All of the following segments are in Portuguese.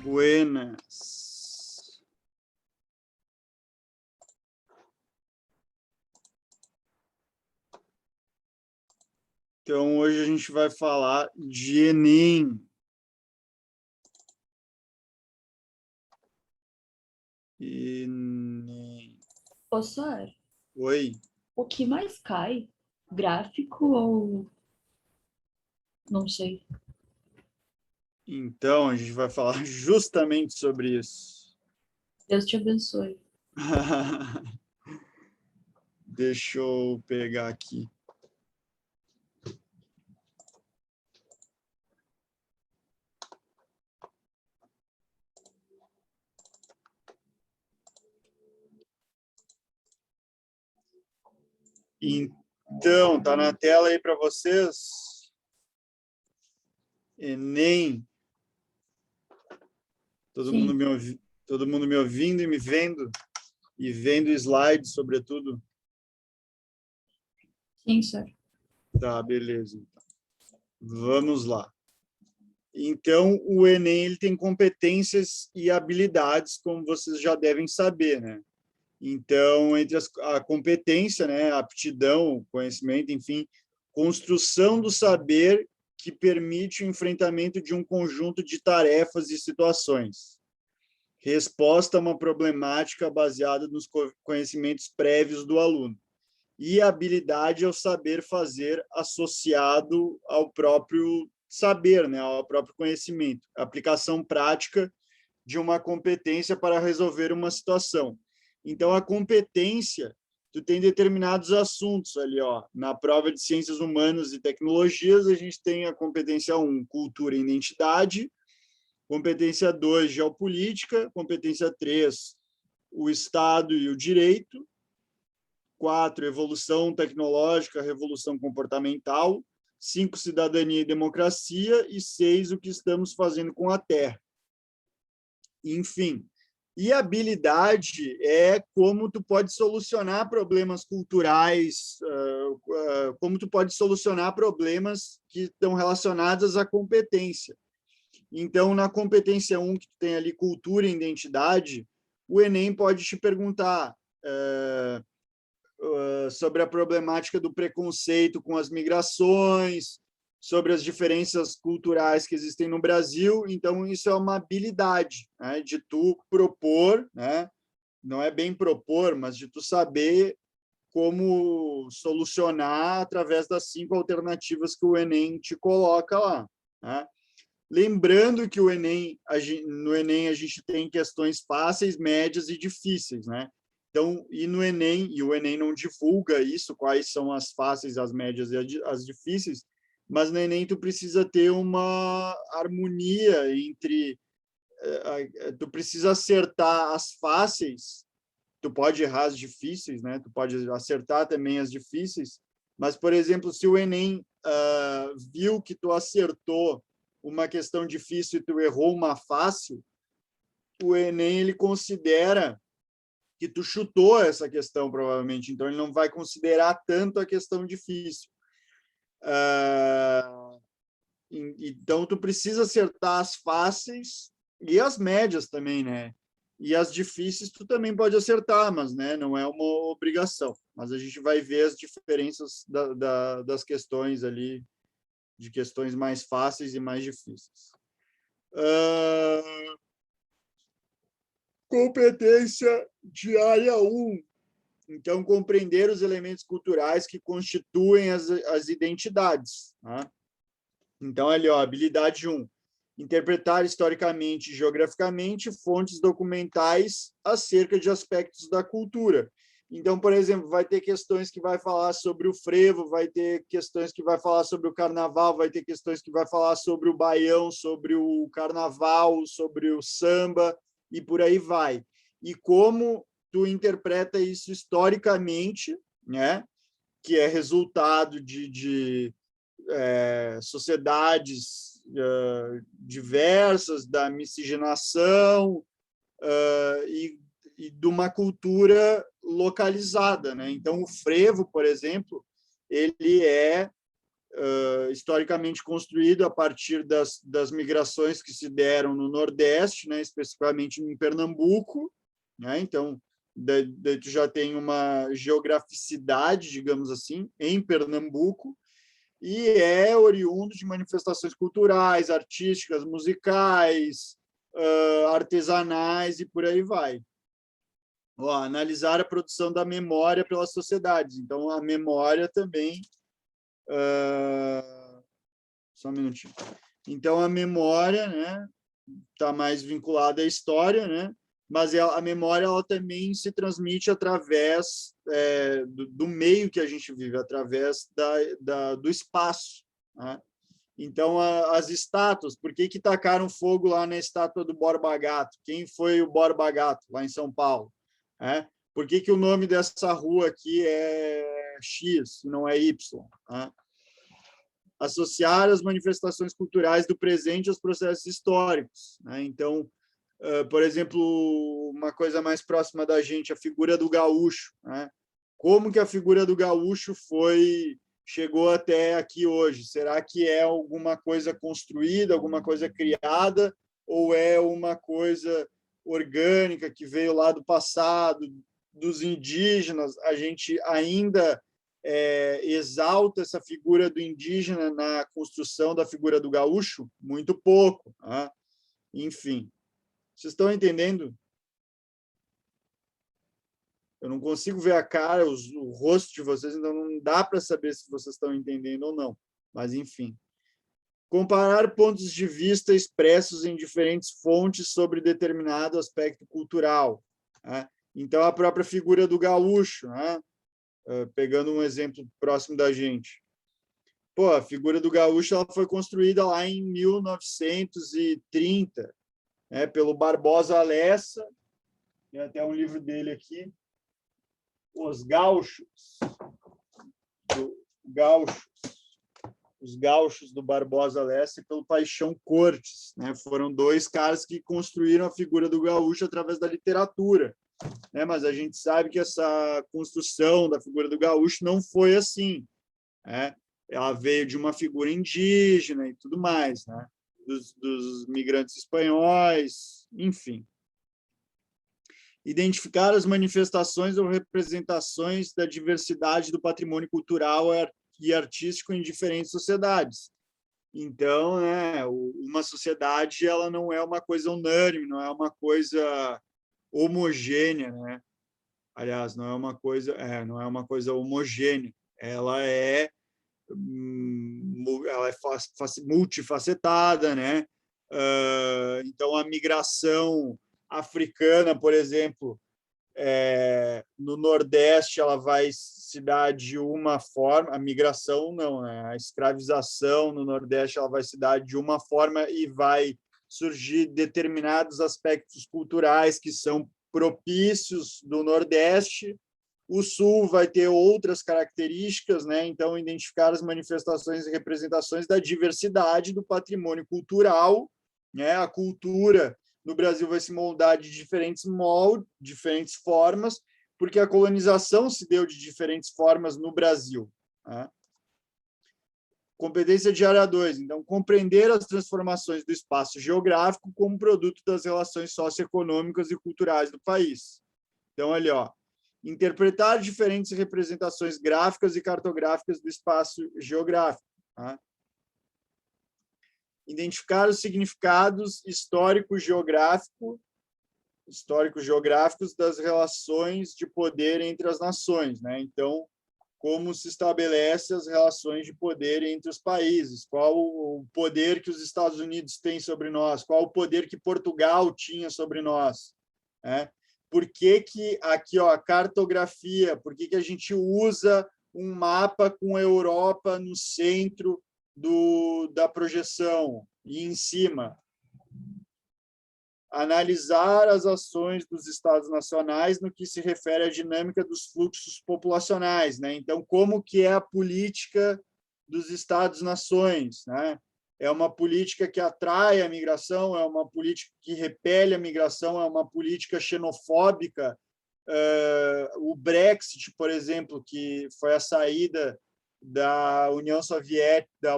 Buenas. Então, hoje a gente vai falar de Enem. Enem. Ô, Sar, Oi. o que mais cai? Gráfico ou... não sei. Então, a gente vai falar justamente sobre isso. Deus te abençoe. Deixa eu pegar aqui. Então, tá na tela aí para vocês? Enem. Todo mundo Sim, me ouvindo e me vendo? E vendo slides, sobretudo? sim, Sar. Tá, beleza. Vamos lá. Então, o Enem ele tem competências e habilidades, como vocês já devem saber, né? Então, entre a competência, né, a aptidão, conhecimento, enfim, construção do saber que permite o enfrentamento de um conjunto de tarefas e situações. Resposta a uma problemática baseada nos conhecimentos prévios do aluno. E a habilidade é o saber fazer associado ao próprio saber, né, ao próprio conhecimento. Aplicação prática de uma competência para resolver uma situação. Então, a competência, tu tem determinados assuntos ali, ó. Na prova de Ciências Humanas e Tecnologias, a gente tem a competência 1, cultura e identidade, competência 2, geopolítica, competência 3, o Estado e o direito, 4, evolução tecnológica, revolução comportamental, 5, cidadania e democracia, e 6, o que estamos fazendo com a Terra. Enfim, e habilidade é como tu pode solucionar problemas culturais, como tu pode solucionar problemas que estão relacionados à competência. Então, na competência 1, que tu tem ali cultura e identidade, o Enem pode te perguntar sobre a problemática do preconceito com as migrações, sobre as diferenças culturais que existem no Brasil. Então, isso é uma habilidade, né, de tu propor, né, não é bem propor, mas de tu saber como solucionar através das 5 alternativas que o Enem te coloca lá, né? Lembrando que no Enem a gente tem questões fáceis, médias e difíceis, né? Então, e o Enem não divulga isso, quais são as fáceis, as médias e as difíceis, mas no Enem tu precisa ter uma harmonia entre, tu precisa acertar as fáceis, tu pode errar as difíceis, né? Tu pode acertar também as difíceis, mas, por exemplo, se o Enem viu que tu acertou uma questão difícil e tu errou uma fácil, o Enem ele considera que tu chutou essa questão, provavelmente, então ele não vai considerar tanto a questão difícil. Então, tu precisa acertar as fáceis e as médias também, né? E as difíceis tu também pode acertar, mas, né, não é uma obrigação. Mas a gente vai ver as diferenças das questões ali, de questões mais fáceis e mais difíceis. Competência de área 1. Então, compreender os elementos culturais que constituem as identidades. Né? Então, ali, ó, habilidade 1. Interpretar historicamente e geograficamente fontes documentais acerca de aspectos da cultura. Então, por exemplo, vai ter questões que vai falar sobre o frevo, vai ter questões que vai falar sobre o carnaval, vai ter questões que vai falar sobre o baião, sobre o carnaval, sobre o samba, e por aí vai. E como tu interpreta isso historicamente, né? Que é resultado de sociedades diversas, da miscigenação e de uma cultura localizada, né? Então, o frevo, por exemplo, ele é historicamente construído a partir das migrações que se deram no Nordeste, né, especificamente em Pernambuco, né? Então, daí tu já tem uma geograficidade, digamos assim, em Pernambuco, e é oriundo de manifestações culturais, artísticas, musicais, artesanais e por aí vai. Ó, analisar a produção da memória pelas sociedades. Então, a memória também... só um minutinho. Então, a memória, né, está mais vinculada à história, né? Mas a memória ela também se transmite através do meio que a gente vive, através do espaço, né? Então, as estátuas, por que tacaram fogo lá na estátua do Borba Gato? Quem foi o Borba Gato, lá em São Paulo? Por que o nome dessa rua aqui é X, não é Y? Associar as manifestações culturais do presente aos processos históricos, né? Então, por exemplo, uma coisa mais próxima da gente, a figura do gaúcho, né? Como que a figura do gaúcho chegou até aqui hoje? Será que é alguma coisa construída, alguma coisa criada, ou é uma coisa orgânica que veio lá do passado, dos indígenas? A gente ainda exalta essa figura do indígena na construção da figura do gaúcho? Muito pouco, né? Enfim. Vocês estão entendendo? Eu não consigo ver a cara, o rosto de vocês, então não dá para saber se vocês estão entendendo ou não. Mas, enfim. Comparar pontos de vista expressos em diferentes fontes sobre determinado aspecto cultural, né? Então, a própria figura do gaúcho, né? Pegando um exemplo próximo da gente. Pô, a figura do gaúcho ela foi construída lá em 1930, né, pelo Barbosa Lessa, tem até um livro dele aqui, Os Gaúchos, Os Gaúchos do Barbosa Lessa e pelo Paixão Cortes, né? Foram dois caras que construíram a figura do gaúcho através da literatura, né? Mas a gente sabe que essa construção da figura do gaúcho não foi assim, né? Ela veio de uma figura indígena e tudo mais, né? Dos migrantes espanhóis, enfim. Identificar as manifestações ou representações da diversidade do patrimônio cultural e artístico em diferentes sociedades. Então, né, uma sociedade ela não é uma coisa unânime, não é uma coisa homogênea, né? Aliás, não é uma coisa homogênea. Ela é multifacetada, né? Então, a migração africana, por exemplo, no Nordeste, ela vai se dar de uma forma, a migração não, né? A escravização no Nordeste ela vai se dar de uma forma e vai surgir determinados aspectos culturais que são propícios do Nordeste. O Sul vai ter outras características, né? Então, identificar as manifestações e representações da diversidade do patrimônio cultural, né? A cultura no Brasil vai se moldar de diferentes moldes, diferentes formas, porque a colonização se deu de diferentes formas no Brasil, né? Competência de área 2. Então, compreender as transformações do espaço geográfico como produto das relações socioeconômicas e culturais do país. Então, ali, ó, interpretar diferentes representações gráficas e cartográficas do espaço geográfico, tá? Identificar os significados histórico-geográficos das relações de poder entre as nações, né? Então, como se estabelece as relações de poder entre os países, qual o poder que os Estados Unidos têm sobre nós, qual o poder que Portugal tinha sobre nós, né? Por que aqui, ó, a cartografia, por que a gente usa um mapa com a Europa no centro da projeção e em cima? Analisar as ações dos Estados nacionais no que se refere à dinâmica dos fluxos populacionais, né? Então, como que é a política dos Estados-nações, né? É uma política que atrai a migração, é uma política que repele a migração, é uma política xenofóbica. O Brexit, por exemplo, que foi a saída da União Soviética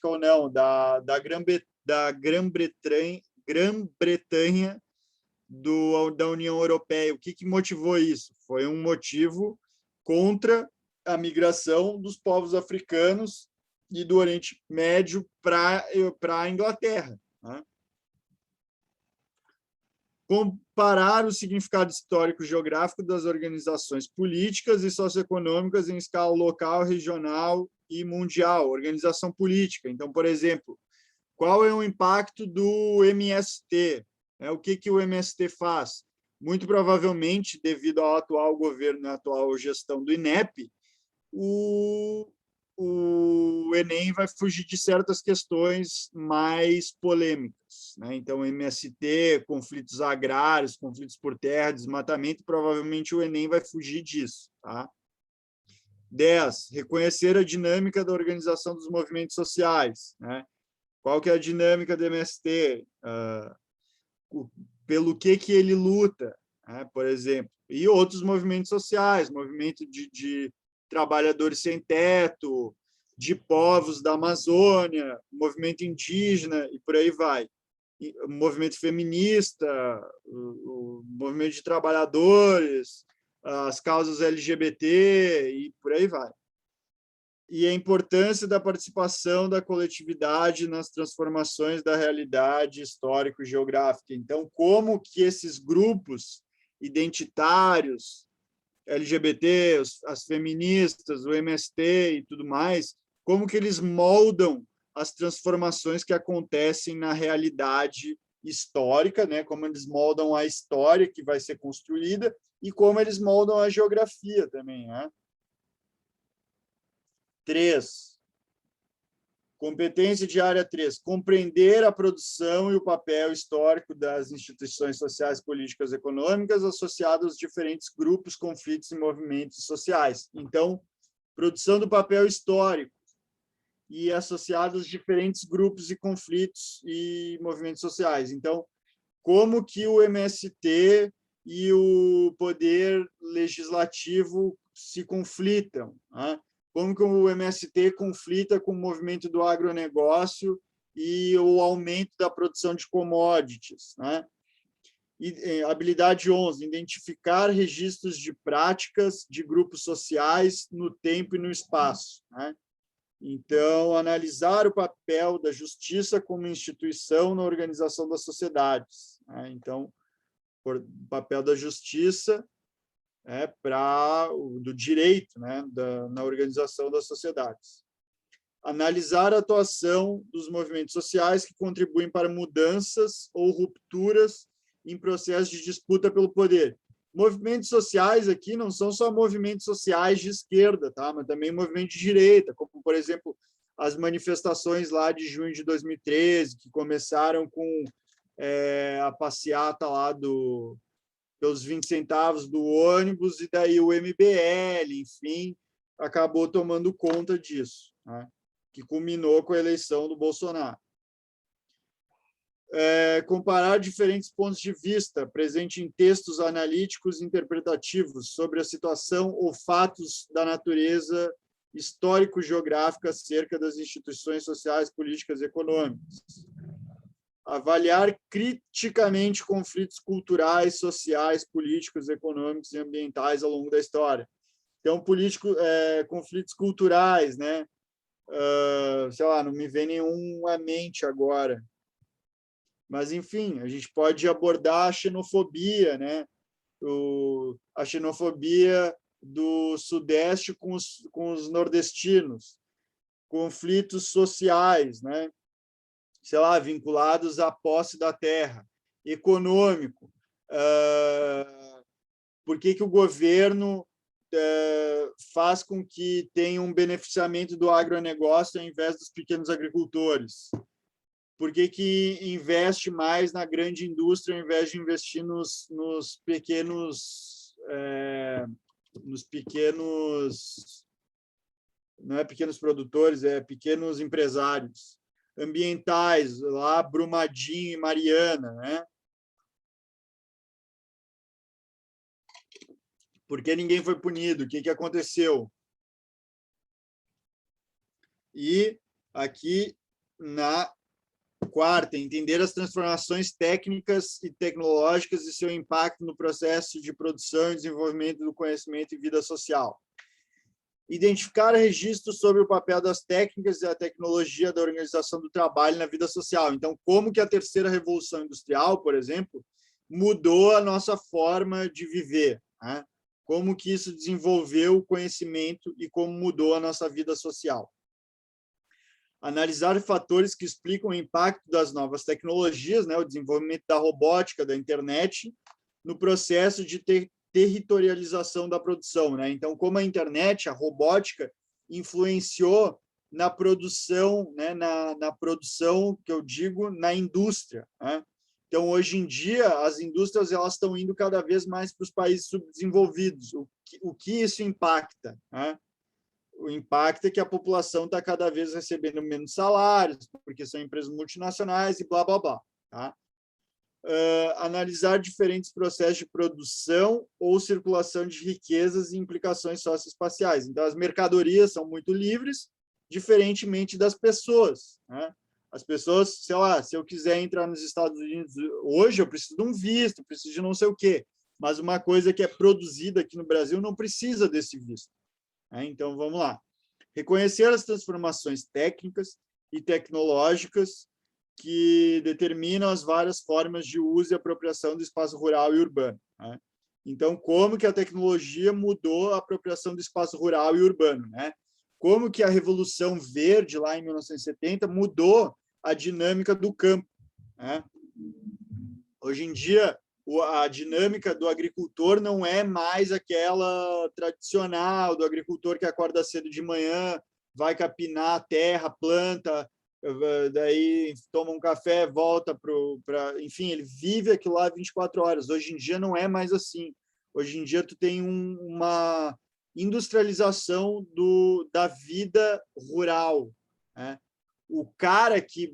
ou não, da Grã-Bretanha, da União Europeia. O que motivou isso? Foi um motivo contra a migração dos povos africanos e do Oriente Médio para a Inglaterra, né? Comparar o significado histórico e geográfico das organizações políticas e socioeconômicas em escala local, regional e mundial, organização política. Então, por exemplo, qual é o impacto do MST? O que o MST faz? Muito provavelmente, devido ao atual governo, à atual gestão do INEP, o Enem vai fugir de certas questões mais polêmicas, né? Então, MST, conflitos agrários, conflitos por terra, desmatamento, provavelmente o Enem vai fugir disso, tá? 10. Reconhecer a dinâmica da organização dos movimentos sociais, né? Qual que é a dinâmica do MST? Pelo que ele luta, né? Por exemplo, e outros movimentos sociais, movimento de trabalhadores sem teto, de povos da Amazônia, movimento indígena e por aí vai. O movimento feminista, o movimento de trabalhadores, as causas LGBT e por aí vai. E a importância da participação da coletividade nas transformações da realidade histórico-geográfica. Então, como que esses grupos identitários, LGBT, as feministas, o MST e tudo mais, como que eles moldam as transformações que acontecem na realidade histórica, né? Como eles moldam a história que vai ser construída e como eles moldam a geografia também, né? 3. Competência de área 3. Compreender a produção e o papel histórico das instituições sociais, políticas e econômicas associadas aos diferentes grupos, conflitos e movimentos sociais. Então, produção do papel histórico e associados aos diferentes grupos e conflitos e movimentos sociais. Então, como que o MST e o poder legislativo se conflitam, né? Como que o MST conflita com o movimento do agronegócio e o aumento da produção de commodities, né? E, habilidade 11, identificar registros de práticas de grupos sociais no tempo e no espaço, né? Então, analisar o papel da justiça como instituição na organização das sociedades, né? Então, o papel da justiça do direito, né, na organização das sociedades. Analisar a atuação dos movimentos sociais que contribuem para mudanças ou rupturas em processos de disputa pelo poder. Movimentos sociais aqui não são só movimentos sociais de esquerda, tá? Mas também movimentos de direita, como, por exemplo, as manifestações lá de junho de 2013, que começaram com a passeata lá pelos 20 centavos do ônibus, e daí o MBL, enfim, acabou tomando conta disso, né? Que culminou com a eleição do Bolsonaro. Comparar diferentes pontos de vista, presente em textos analíticos e interpretativos sobre a situação ou fatos da natureza histórico-geográfica acerca das instituições sociais, políticas e econômicas. Avaliar criticamente conflitos culturais, sociais, políticos, econômicos e ambientais ao longo da história. Então, conflitos culturais, né? Sei lá, não me vem nenhum à mente agora. Mas, enfim, a gente pode abordar a xenofobia, né? A xenofobia do Sudeste com os nordestinos, conflitos sociais, né? Sei lá, vinculados à posse da terra, econômico. Por que o governo faz com que tenha um beneficiamento do agronegócio ao invés dos pequenos agricultores? Por que investe mais na grande indústria ao invés de investir nos pequenos... não é pequenos produtores, é pequenos empresários ambientais, lá Brumadinho e Mariana, né? Por que ninguém foi punido? O que aconteceu? E aqui na quarta, entender as transformações técnicas e tecnológicas e seu impacto no processo de produção e desenvolvimento do conhecimento e vida social. Identificar registros sobre o papel das técnicas e a tecnologia da organização do trabalho na vida social. Então, como que a terceira revolução industrial, por exemplo, mudou a nossa forma de viver, né? Como que isso desenvolveu o conhecimento e como mudou a nossa vida social. Analisar fatores que explicam o impacto das novas tecnologias, né, o desenvolvimento da robótica, da internet, no processo de territorialização da produção, né? Então, como a internet, a robótica, influenciou na produção, né, na produção, que eu digo, na indústria, né? Então, hoje em dia, as indústrias elas estão indo cada vez mais para os países subdesenvolvidos. O que isso impacta, né? O impacto é que a população está cada vez recebendo menos salários, porque são empresas multinacionais e blá, blá, blá. Tá? Analisar diferentes processos de produção ou circulação de riquezas e implicações socioespaciais. Então, as mercadorias são muito livres, diferentemente das pessoas. Né? As pessoas, sei lá, se eu quiser entrar nos Estados Unidos hoje, eu preciso de um visto, preciso de não sei o quê. Mas uma coisa que é produzida aqui no Brasil não precisa desse visto. Então, vamos lá. Reconhecer as transformações técnicas e tecnológicas que determinam as várias formas de uso e apropriação do espaço rural e urbano. Então, como que a tecnologia mudou a apropriação do espaço rural e urbano? Como que a Revolução Verde, lá em 1970, mudou a dinâmica do campo? Hoje em dia, a dinâmica do agricultor não é mais aquela tradicional do agricultor que acorda cedo de manhã, vai capinar a terra, planta, daí toma um café, volta para... Enfim, ele vive aquilo lá 24 horas. Hoje em dia não é mais assim. Hoje em dia tu tem uma industrialização da vida rural. O cara que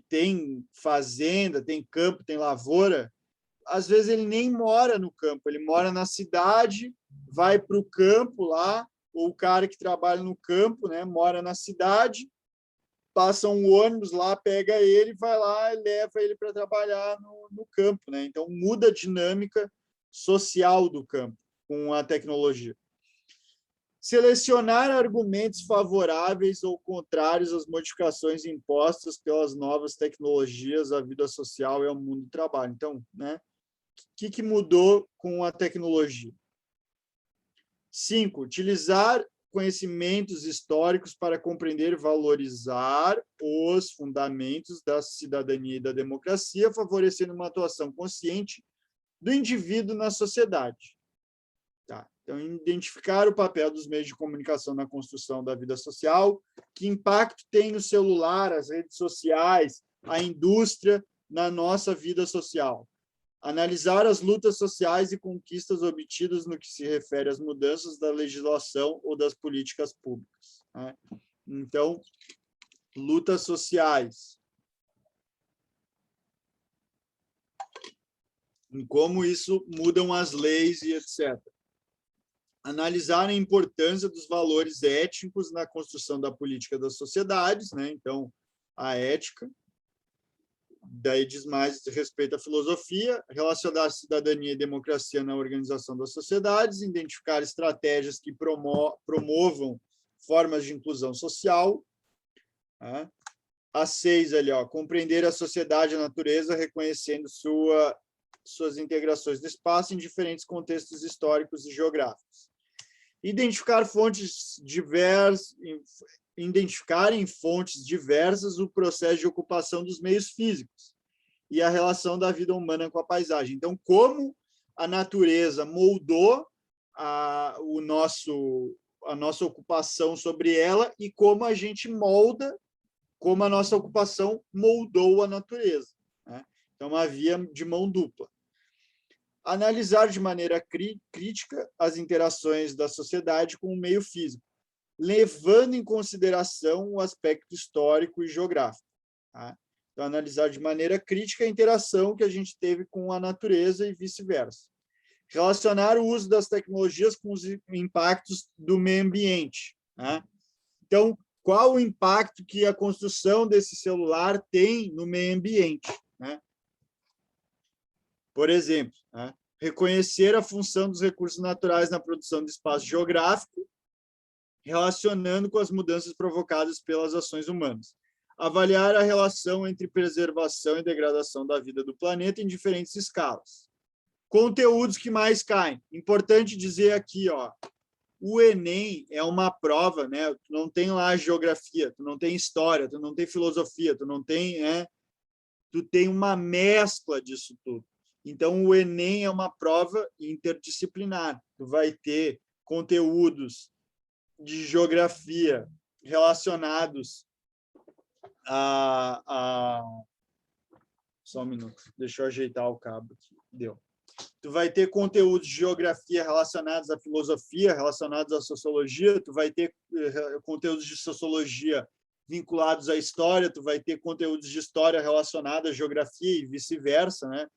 tem fazenda, tem campo, tem lavoura, às vezes ele nem mora no campo, ele mora na cidade, vai para o campo lá, ou o cara que trabalha no campo, né, mora na cidade, passa um ônibus lá, pega ele, vai lá e leva ele para trabalhar no campo. Né? Então, muda a dinâmica social do campo com a tecnologia. Selecionar argumentos favoráveis ou contrários às modificações impostas pelas novas tecnologias à vida social e ao mundo do trabalho. Então, né, o que mudou com a tecnologia? 5. Utilizar conhecimentos históricos para compreender e valorizar os fundamentos da cidadania e da democracia, favorecendo uma atuação consciente do indivíduo na sociedade. Tá. Então, identificar o papel dos meios de comunicação na construção da vida social, que impacto tem o celular, as redes sociais, a indústria na nossa vida social. Analisar as lutas sociais e conquistas obtidas no que se refere às mudanças da legislação ou das políticas públicas. Né? Então, lutas sociais. Em como isso mudam as leis e etc. Analisar a importância dos valores éticos na construção da política das sociedades, né? Então, a ética. Daí diz mais respeito à filosofia, relacionar cidadania e democracia na organização das sociedades, identificar estratégias que promovam formas de inclusão social. A 6, ali, ó, compreender a sociedade e a natureza, reconhecendo suas integrações no espaço em diferentes contextos históricos e geográficos. Identificar em fontes diversas o processo de ocupação dos meios físicos e a relação da vida humana com a paisagem. Então, como a natureza moldou a nossa ocupação sobre ela e como a gente molda, como a nossa ocupação moldou a natureza. Né? Então, uma via de mão dupla. Analisar de maneira crítica as interações da sociedade com o meio físico, levando em consideração o aspecto histórico e geográfico. Tá? Então, analisar de maneira crítica a interação que a gente teve com a natureza e vice-versa. Relacionar o uso das tecnologias com os impactos do meio ambiente. Tá? Então, qual o impacto que a construção desse celular tem no meio ambiente, né? Por exemplo, né? Reconhecer a função dos recursos naturais na produção de espaço geográfico, relacionando com as mudanças provocadas pelas ações humanas. Avaliar a relação entre preservação e degradação da vida do planeta em diferentes escalas. Conteúdos que mais caem. Importante dizer aqui, ó, o Enem é uma prova, né? Tu não tem lá geografia, tu não tem história, tu não tem filosofia, tu não tem, tu tem uma mescla disso tudo. Então, o Enem é uma prova interdisciplinar. Tu vai ter conteúdos de geografia relacionados Só um minuto, deixa eu ajeitar o cabo aqui. Deu. Tu vai ter conteúdos de geografia relacionados à filosofia, relacionados à sociologia, tu vai ter conteúdos de sociologia vinculados à história, tu vai ter conteúdos de história relacionados à geografia e vice-versa, né?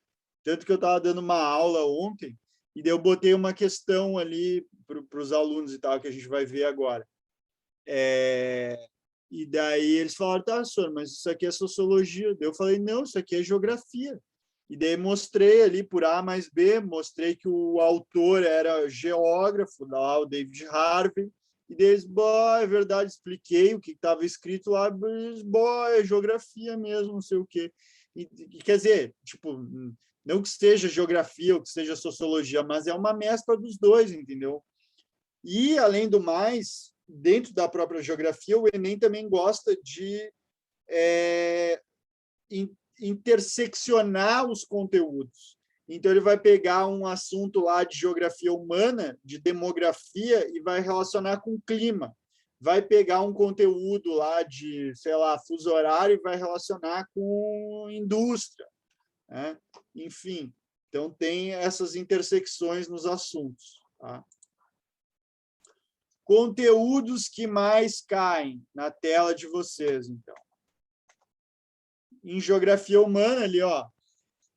Tanto que eu estava dando uma aula ontem, e daí eu botei uma questão ali para os alunos e tal, que a gente vai ver agora. E daí eles falaram, tá, senhor, mas isso aqui é sociologia. Daí eu falei, não, isso aqui é geografia. E daí mostrei ali por A mais B, mostrei que o autor era geógrafo, lá, o David Harvey, e daí, é verdade, expliquei o que estava escrito lá, é geografia mesmo, não sei o quê. E, quer dizer, tipo, não que seja geografia ou que seja sociologia, mas é uma mescla dos dois, entendeu? E, além do mais, dentro da própria geografia, o Enem também gosta de interseccionar os conteúdos. Então, ele vai pegar um assunto lá de geografia humana, de demografia, e vai relacionar com clima. Vai pegar um conteúdo lá de, sei lá, fuso horário e vai relacionar com indústria, né? Enfim, então tem essas intersecções nos assuntos, tá? Conteúdos que mais caem na tela de vocês, então. Em geografia humana, ali, ó,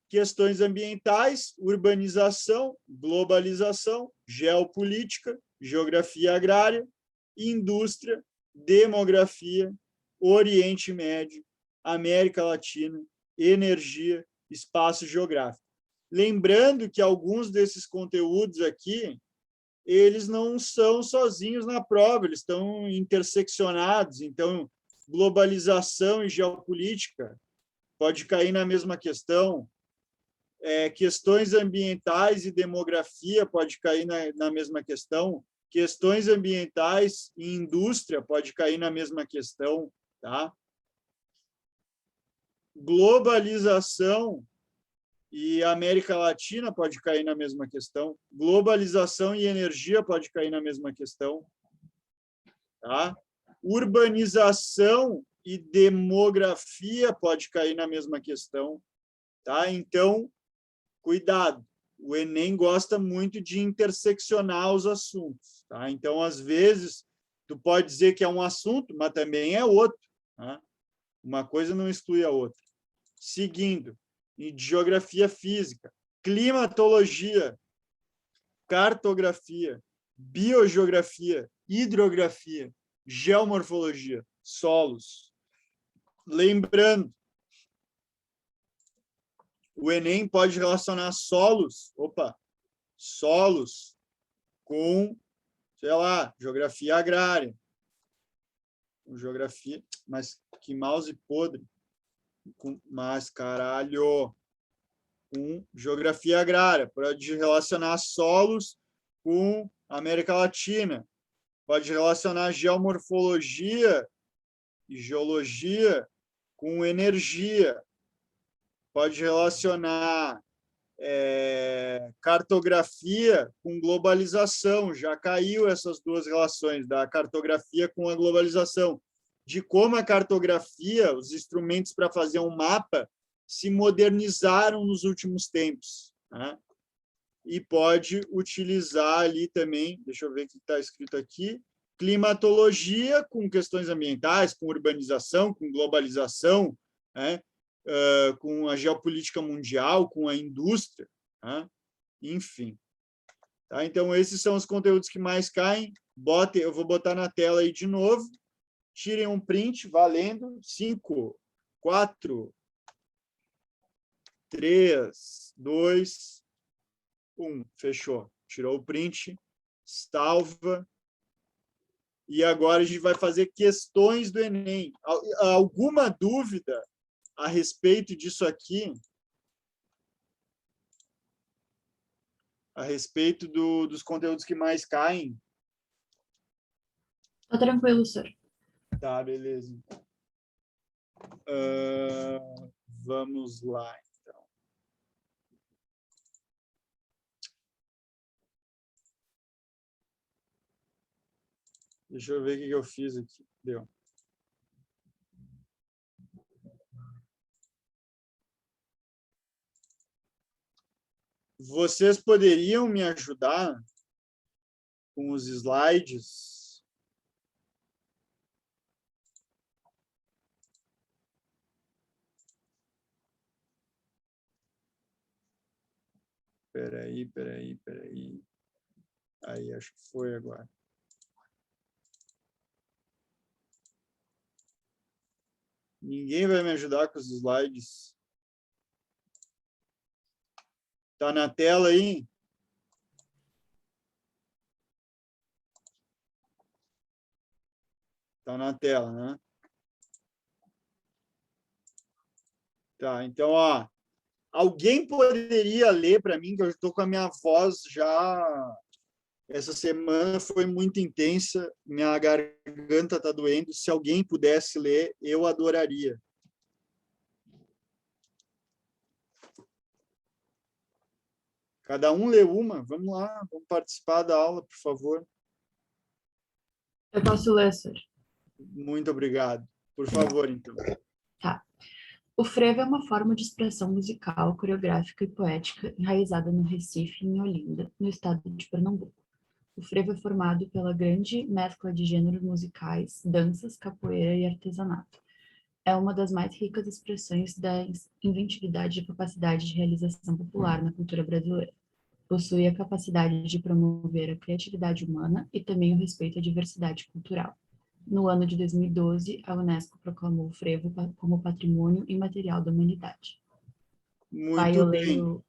questões ambientais, urbanização, globalização, geopolítica, geografia agrária, indústria, demografia, Oriente Médio, América Latina, energia, espaço geográfico. Lembrando que alguns desses conteúdos aqui, eles não são sozinhos na prova, eles estão interseccionados. Então, globalização e geopolítica pode cair na mesma questão, questões ambientais e demografia pode cair na mesma questão, questões ambientais e indústria pode cair na mesma questão, tá? Globalização e América Latina pode cair na mesma questão, globalização e energia pode cair na mesma questão, tá? Urbanização e demografia pode cair na mesma questão, tá? Então, cuidado, o Enem gosta muito de interseccionar os assuntos, tá? Então, às vezes, tu pode dizer que é um assunto, mas também é outro, tá? Uma coisa não exclui a outra. Seguindo, em geografia física, climatologia, cartografia, biogeografia, hidrografia, geomorfologia, solos. Lembrando, o Enem pode relacionar solos com, sei lá, geografia agrária, com geografia, mas que mouse podre, mas caralho, com geografia agrária, pode relacionar solos com América Latina, pode relacionar geomorfologia e geologia com energia, pode relacionar cartografia com globalização, já caiu essas duas relações, da cartografia com a globalização, de como a cartografia, os instrumentos para fazer um mapa, se modernizaram nos últimos tempos, né? E pode utilizar ali também, deixa eu ver o que está escrito aqui, climatologia com questões ambientais, com urbanização, com globalização, né? Com a geopolítica mundial, com a indústria, né? Enfim. Tá? Então, esses são os conteúdos que mais caem. Eu vou botar na tela aí de novo. tirem um print, valendo. 5, 4, 3, 2, 1. Fechou. Tirou o print, salva. E agora a gente vai fazer questões do Enem. Alguma dúvida a respeito disso aqui? A respeito dos conteúdos que mais caem? Tá tranquilo, senhor. Tá, beleza. Vamos lá, então. Deixa eu ver o que eu fiz aqui. Deu. Vocês poderiam me ajudar com os slides? Peraí. Aí, acho que foi agora. Ninguém vai me ajudar com os slides? Tá na tela aí? Tá na tela, né? Tá, então, ó, alguém poderia ler para mim, que eu estou com a minha voz já... Essa semana foi muito intensa, minha garganta está doendo. Se alguém pudesse ler, eu adoraria. Cada um lê uma. Vamos lá, vamos participar da aula, por favor. Eu posso ler, senhor. Muito obrigado. Por favor, então. Tá. O frevo é uma forma de expressão musical, coreográfica e poética enraizada no Recife e em Olinda, no estado de Pernambuco. O frevo é formado pela grande mescla de gêneros musicais, danças, capoeira e artesanato. É uma das mais ricas expressões da inventividade e capacidade de realização popular na cultura brasileira. Possui a capacidade de promover a criatividade humana e também o respeito à diversidade cultural. No ano de 2012, a Unesco proclamou o frevo como Patrimônio Imaterial da Humanidade. Pai, Muito eu bem. leio...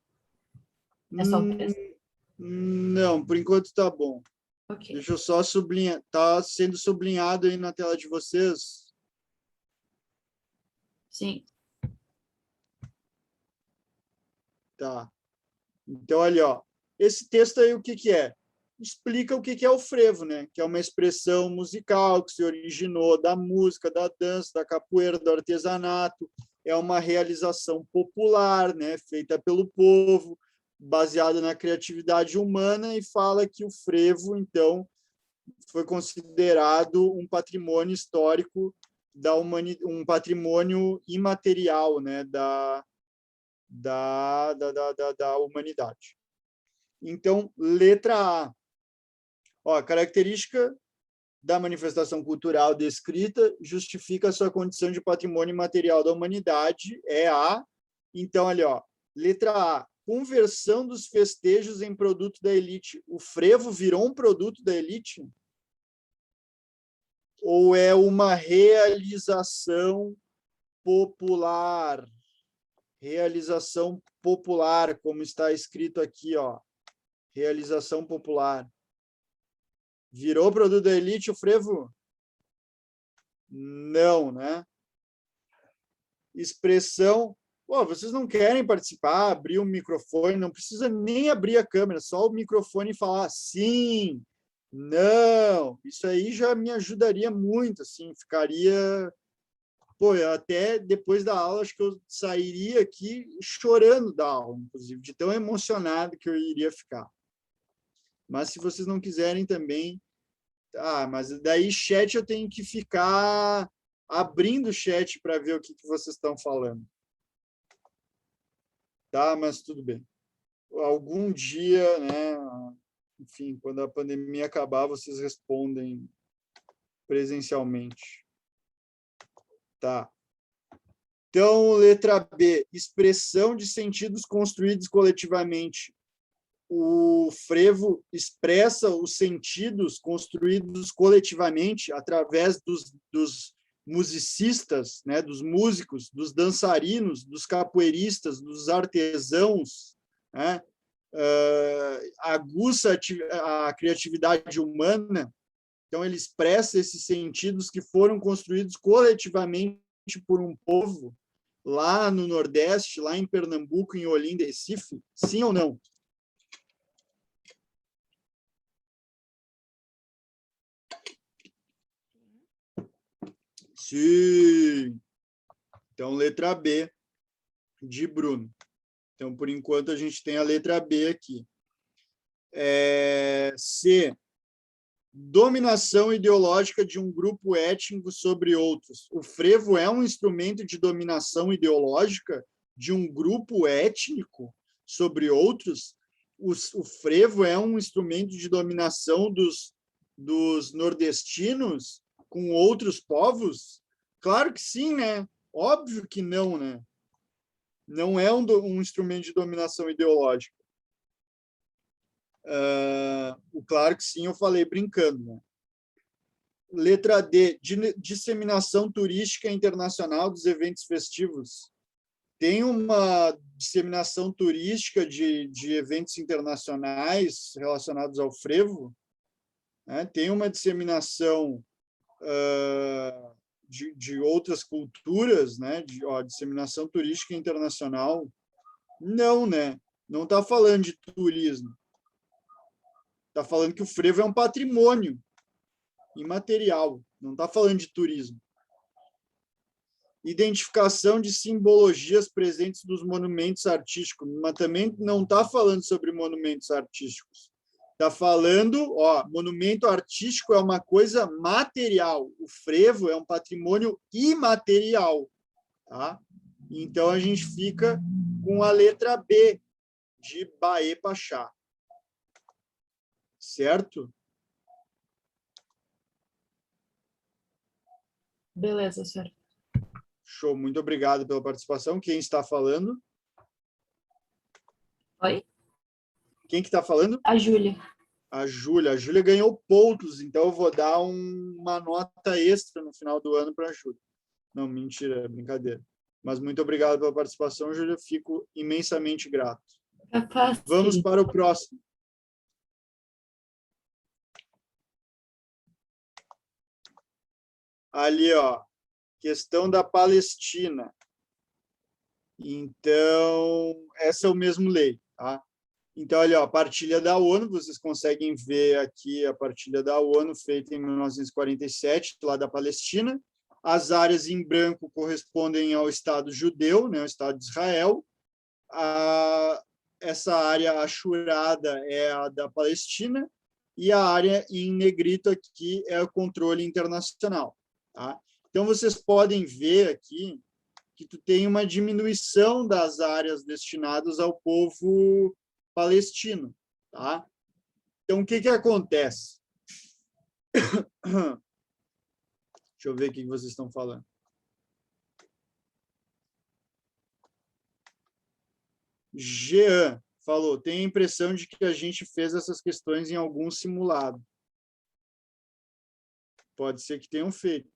É só o texto? Não, por enquanto tá bom. Ok. Deixa eu só sublinhar. Tá sendo sublinhado aí na tela de vocês? Sim. Tá. Então, olha, ó, esse texto aí, o que que é? Explica o que que é o frevo, né? Que é uma expressão musical que se originou da música, da dança, da capoeira, do artesanato. É uma realização popular, né? Feita pelo povo, baseada na criatividade humana, e fala que o frevo, então, foi considerado um patrimônio histórico da humanidade, um patrimônio imaterial, né? Da humanidade. Então, letra A. Ó, a característica da manifestação cultural descrita justifica a sua condição de patrimônio imaterial da humanidade, é A. Então, ali, ó, letra A. Conversão dos festejos em produto da elite. O frevo virou um produto da elite? Ou é uma realização popular? Realização popular, como está escrito aqui, ó. Realização popular. Virou produto da elite o frevo? Não, né? Expressão. Pô, vocês não querem participar, abrir o microfone, não precisa nem abrir a câmera, só o microfone e falar sim, não. Isso aí já me ajudaria muito, assim, ficaria... Pô, eu até depois da aula, acho que eu sairia aqui chorando da aula, inclusive, de tão emocionado que eu iria ficar. Mas se vocês não quiserem também... Ah, mas daí chat eu tenho que ficar abrindo o chat para ver o que vocês estão falando. Tá, mas tudo bem. Algum dia, né? Enfim, quando a pandemia acabar, vocês respondem presencialmente. Tá. Então, letra B, expressão de sentidos construídos coletivamente. o frevo expressa os sentidos construídos coletivamente através dos musicistas, né, dos músicos, dos dançarinos, dos capoeiristas, dos artesãos, né, aguça a criatividade humana. Então, ele expressa esses sentidos que foram construídos coletivamente por um povo lá no Nordeste, lá em Pernambuco, em Olinda, Recife, sim ou não? Sim. Então, letra B de Bruno. Então, por enquanto, a gente tem a letra B aqui. C. Dominação ideológica de um grupo étnico sobre outros. O frevo é um instrumento de dominação ideológica de um grupo étnico sobre outros? O frevo é um instrumento de dominação dos nordestinos com outros povos? Claro que sim, né? Óbvio que não, né? Não é um instrumento de dominação ideológica. O claro que sim, eu falei brincando, né? Letra D, disseminação turística internacional dos eventos festivos. Tem uma disseminação turística de eventos internacionais relacionados ao frevo, né? Tem uma disseminação de outras culturas, né? Disseminação turística internacional. Não, né? Não está falando de turismo. Está falando que o frevo é um patrimônio imaterial, não está falando de turismo. Identificação de simbologias presentes dos monumentos artísticos, mas também não está falando sobre monumentos artísticos. Está falando, monumento artístico é uma coisa material, o frevo é um patrimônio imaterial, tá? Então, a gente fica com a letra B, de Baê Pachá. Certo? Beleza, senhor. Show, muito obrigado pela participação. Quem está falando? Oi? Quem que está falando? A Júlia. A Júlia. A Júlia ganhou pontos, então eu vou dar uma nota extra no final do ano para a Júlia. Não, mentira, é brincadeira. Mas muito obrigado pela participação, Júlia. Fico imensamente grato. Capaz, Vamos querido. para o próximo. Ali, ó, questão da Palestina. Então, essa é o mesmo lei, tá? Então, olha, ó, a partilha da ONU, vocês conseguem ver aqui a partilha da ONU, feita em 1947, lá da Palestina. As áreas em branco correspondem ao Estado judeu, né, o Estado de Israel. Essa área achurada é a da Palestina, e a área em negrito aqui é o controle internacional. Tá? Então, vocês podem ver aqui que tu tem uma diminuição das áreas destinadas ao povo palestino. Tá? Então, o que acontece? Deixa eu ver o que vocês estão falando. Jean falou, tem a impressão de que a gente fez essas questões em algum simulado. Pode ser que tenham feito.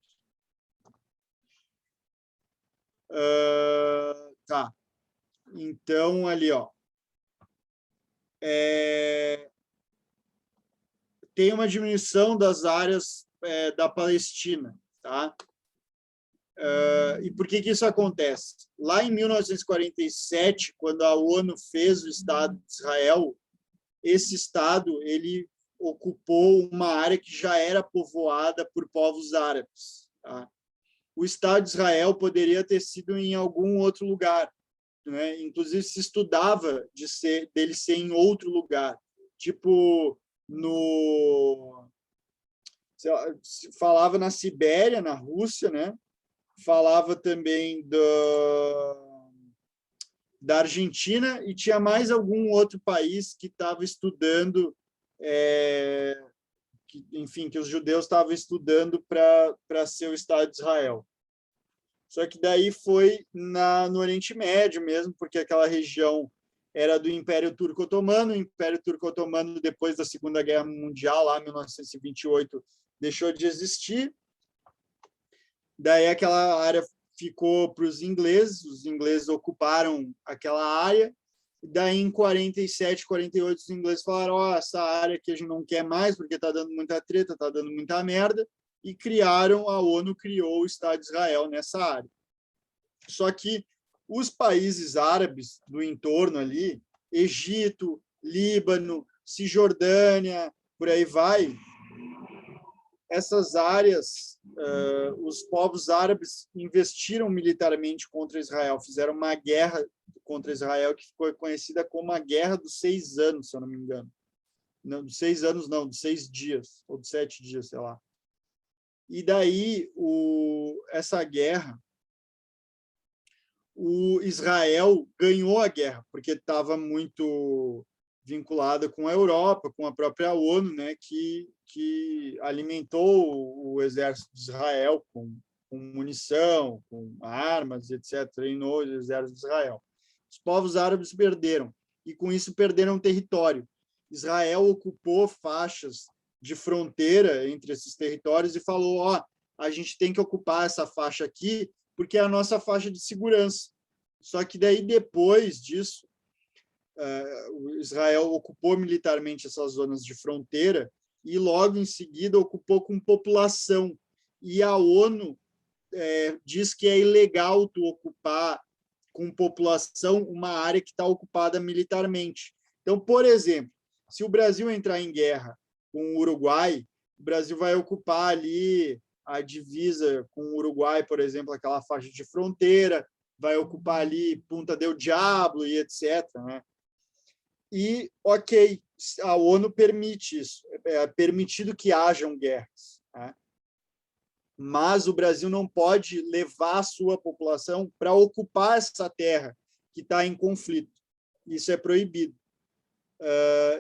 Tá. Então, ali, ó. Tem uma diminuição das áreas da Palestina, tá? E por que isso acontece? Lá em 1947, quando a ONU fez o Estado de Israel, esse Estado ele ocupou uma área que já era povoada por povos árabes. Tá? O Estado de Israel poderia ter sido em algum outro lugar, né? Inclusive se estudava dele ser em outro lugar, tipo se falava na Sibéria, na Rússia, né? Falava também da Argentina e tinha mais algum outro país que estava estudando, que os judeus estavam estudando para ser o Estado de Israel. Só que daí foi no Oriente Médio mesmo, porque aquela região era do Império Turco-Otomano. O Império Turco-Otomano, depois da Segunda Guerra Mundial, lá em 1928, deixou de existir. Daí aquela área ficou para os ingleses ocuparam aquela área. Daí, em 47, 48, os ingleses falaram: ó, essa área que a gente não quer mais, porque está dando muita treta, está dando muita merda, e a ONU criou o Estado de Israel nessa área. Só que os países árabes do entorno ali, Egito, Líbano, Cisjordânia, por aí vai, essas áreas, os povos árabes investiram militarmente contra Israel, fizeram uma guerra contra Israel que ficou conhecida como a Guerra dos 6 Anos, se eu não me engano. Não, dos 6 anos não, dos 6 dias, ou dos 7 dias, sei lá. E daí, essa guerra, o Israel ganhou a guerra, porque estava muito vinculada com a Europa, com a própria ONU, né, que alimentou o exército de Israel com munição, com armas, etc., treinou o exército de Israel. Os povos árabes perderam, e com isso perderam território. Israel ocupou faixas de fronteira entre esses territórios e falou: ó, a gente tem que ocupar essa faixa aqui, porque é a nossa faixa de segurança. Só que daí, depois disso, Israel ocupou militarmente essas zonas de fronteira e logo em seguida ocupou com população. E a ONU diz que é ilegal tu ocupar com população uma área que está ocupada militarmente. Então, por exemplo, se o Brasil entrar em guerra com o Uruguai, o Brasil vai ocupar ali a divisa com o Uruguai, por exemplo, aquela faixa de fronteira, vai ocupar ali Punta del Diablo e etc., né? E, ok, a ONU permite isso, é permitido que hajam guerras, né? Mas o Brasil não pode levar a sua população para ocupar essa terra que está em conflito. Isso é proibido.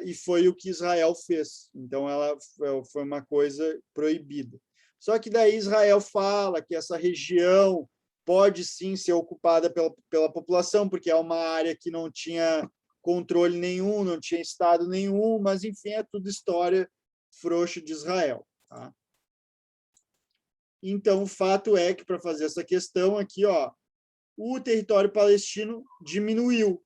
E foi o que Israel fez. Então, ela foi uma coisa proibida. Só que daí Israel fala que essa região pode sim ser ocupada pela população, porque é uma área que não tinha controle nenhum, não tinha Estado nenhum, mas, enfim, é tudo história frouxa de Israel. Tá? Então, o fato é que, para fazer essa questão aqui, ó, o território palestino diminuiu,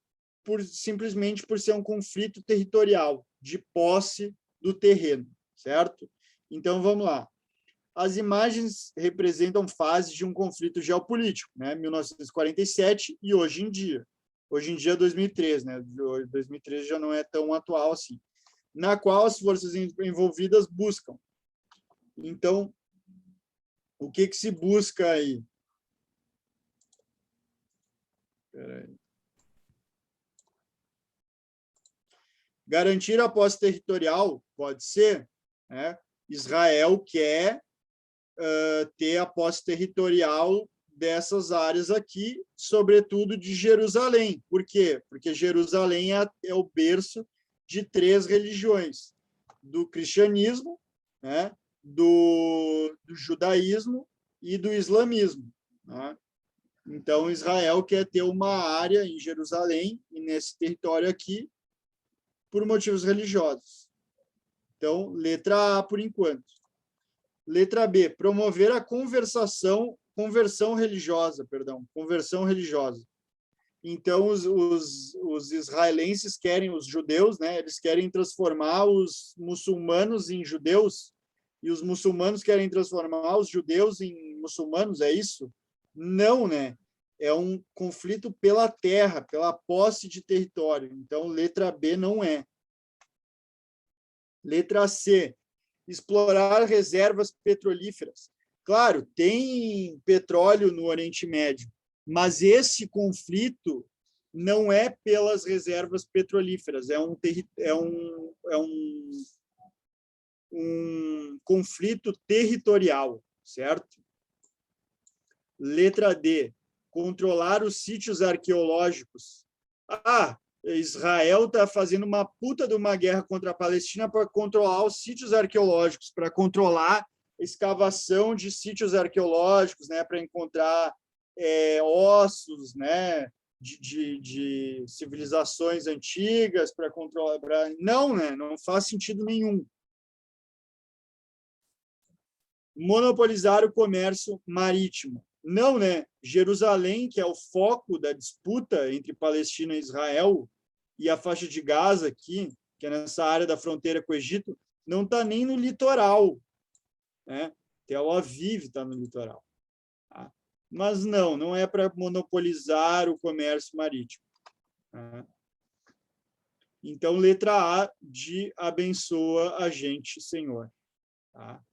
simplesmente por ser um conflito territorial, de posse do terreno, certo? Então, vamos lá. As imagens representam fases de um conflito geopolítico, né? 1947 e hoje em dia. Hoje em dia, 2003, né? 2013 já não é tão atual assim. Na qual as forças envolvidas buscam. Então, o que se busca aí? Peraí. Garantir a posse territorial, pode ser, né? Israel quer ter a posse territorial dessas áreas aqui, sobretudo de Jerusalém. Por quê? Porque Jerusalém é o berço de 3 religiões, do cristianismo, né? do judaísmo e do islamismo. Né? Então, Israel quer ter uma área em Jerusalém, e nesse território aqui, por motivos religiosos. Então, letra A, por enquanto. Letra B, promover a conversão religiosa. Então, os israelenses querem, os judeus, né, eles querem transformar os muçulmanos em judeus, e os muçulmanos querem transformar os judeus em muçulmanos, é isso? Não, né? É um conflito pela terra, pela posse de território. Então, letra B não é. Letra C, explorar reservas petrolíferas. Claro, tem petróleo no Oriente Médio, mas esse conflito não é pelas reservas petrolíferas, é um conflito territorial, certo? Letra D, controlar os sítios arqueológicos. Israel está fazendo uma puta de uma guerra contra a Palestina para controlar os sítios arqueológicos, para controlar a escavação de sítios arqueológicos, né, para encontrar ossos, né, de civilizações antigas para controlar. Não, né? Não faz sentido nenhum. Monopolizar o comércio marítimo. Não, né? Jerusalém, que é o foco da disputa entre Palestina e Israel, e a faixa de Gaza aqui, que é nessa área da fronteira com o Egito, não está nem no litoral, né? Tel Aviv está no litoral. Tá? Mas não é para monopolizar o comércio marítimo. Tá? Então, letra A de abençoa a gente, Senhor. Tá?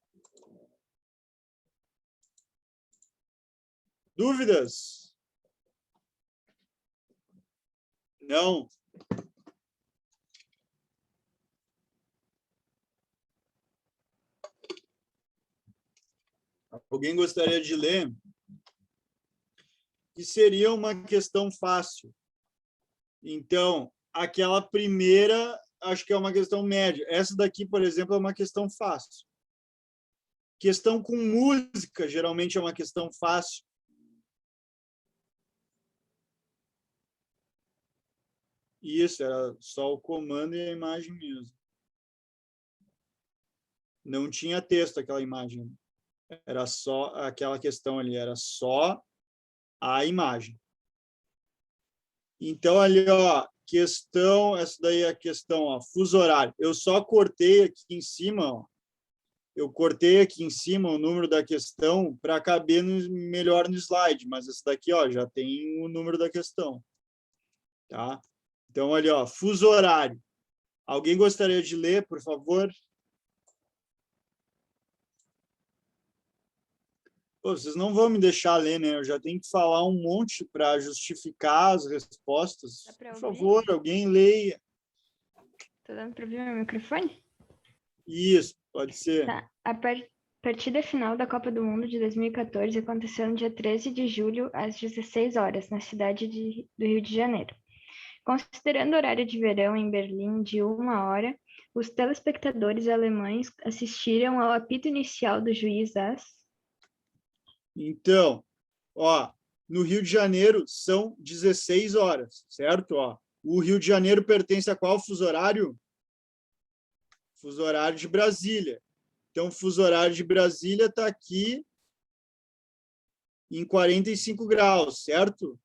Dúvidas? Não. Alguém gostaria de ler? Que seria uma questão fácil. Então, aquela primeira, acho que é uma questão média. Essa daqui, por exemplo, é uma questão fácil. Questão com música, geralmente é uma questão fácil. Isso, era só o comando e a imagem mesmo. Não tinha texto aquela imagem. Era só aquela questão ali, era só a imagem. Então, ali, ó, questão, essa daí é a questão, ó, fuso horário. Eu só cortei aqui em cima, ó, eu cortei aqui em cima o número da questão para caber melhor no slide, mas esse daqui, ó, já tem o número da questão. Tá? Então, ali, ó, fuso horário. Alguém gostaria de ler, por favor? Pô, vocês não vão me deixar ler, né? Eu já tenho que falar um monte para justificar as respostas. Por favor, alguém leia. Tá dando para ouvir meu microfone? Isso, pode ser. Tá. A partida final da Copa do Mundo de 2014 aconteceu no dia 13 de julho, às 16 horas, na cidade do Rio de Janeiro. Considerando o horário de verão em Berlim de 1 hora, os telespectadores alemães assistiram ao apito inicial do juiz às... Então, ó, no Rio de Janeiro são 16 horas, certo? Ó, o Rio de Janeiro pertence a qual fuso horário? Fuso horário de Brasília. Então, o fuso horário de Brasília está aqui em 45 graus, certo?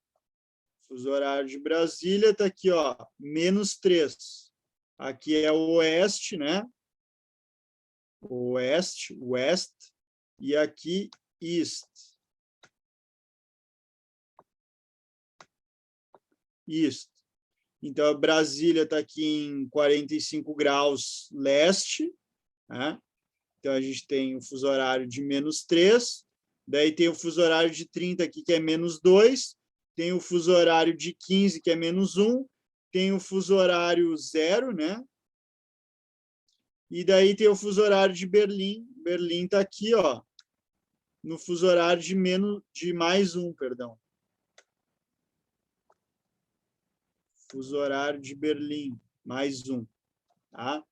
O fuso horário de Brasília está aqui, ó, -3. Aqui é o oeste, né? Oeste, west, e aqui east. East. Então, Brasília está aqui em 45 graus leste, né? Então, a gente tem o fuso horário de -3, daí tem o fuso horário de 30 aqui, que é -2, tem o fuso horário de 15, que é -1, tem o fuso horário 0, né? E daí tem o fuso horário de Berlim. Berlim está aqui, ó, no fuso horário de +1, perdão. Fuso horário de Berlim, +1, tá?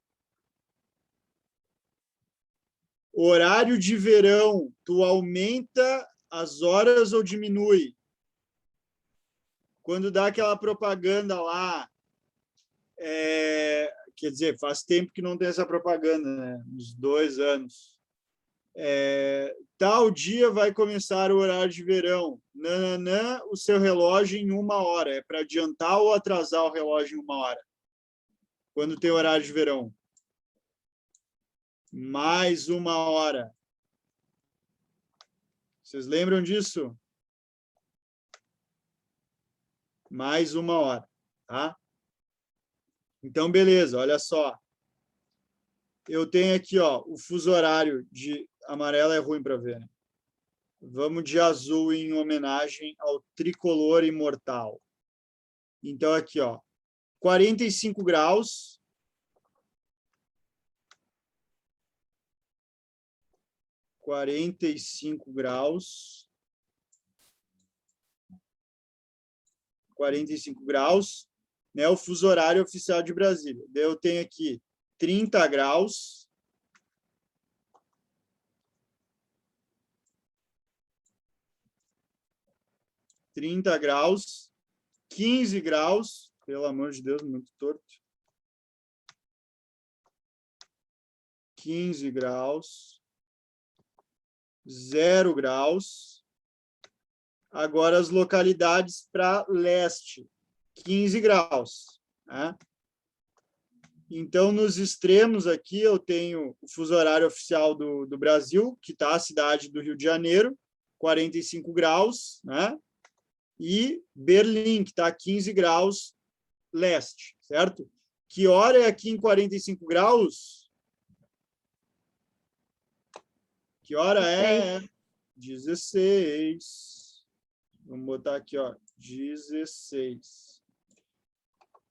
Horário de verão, tu aumenta as horas ou diminui? Quando dá aquela propaganda lá, quer dizer, faz tempo que não tem essa propaganda, né? Uns 2 anos. Tal dia vai começar o horário de verão. Nananã, o seu relógio em 1 hora. É para adiantar ou atrasar o relógio em 1 hora? Quando tem horário de verão? Mais 1 hora. Vocês lembram disso? Mais 1 hora, tá? Então, beleza, olha só. Eu tenho aqui, ó, o fuso horário de amarelo é ruim para ver, né? Vamos de azul em homenagem ao tricolor imortal. Então, aqui, ó, 45 graus. 45 graus. 45 graus, né? O fuso horário oficial de Brasília. Daí eu tenho aqui 30 graus. 15 graus, pelo amor de Deus, muito torto. 15 graus. 0 graus. Agora as localidades para leste, 15 graus. Né? Então, nos extremos aqui, eu tenho o fuso horário oficial do Brasil, que está a cidade do Rio de Janeiro, 45 graus, né? E Berlim, que está a 15 graus leste, certo? Que hora é aqui em 45 graus? Que hora é? 16. Vamos botar aqui, ó, 16.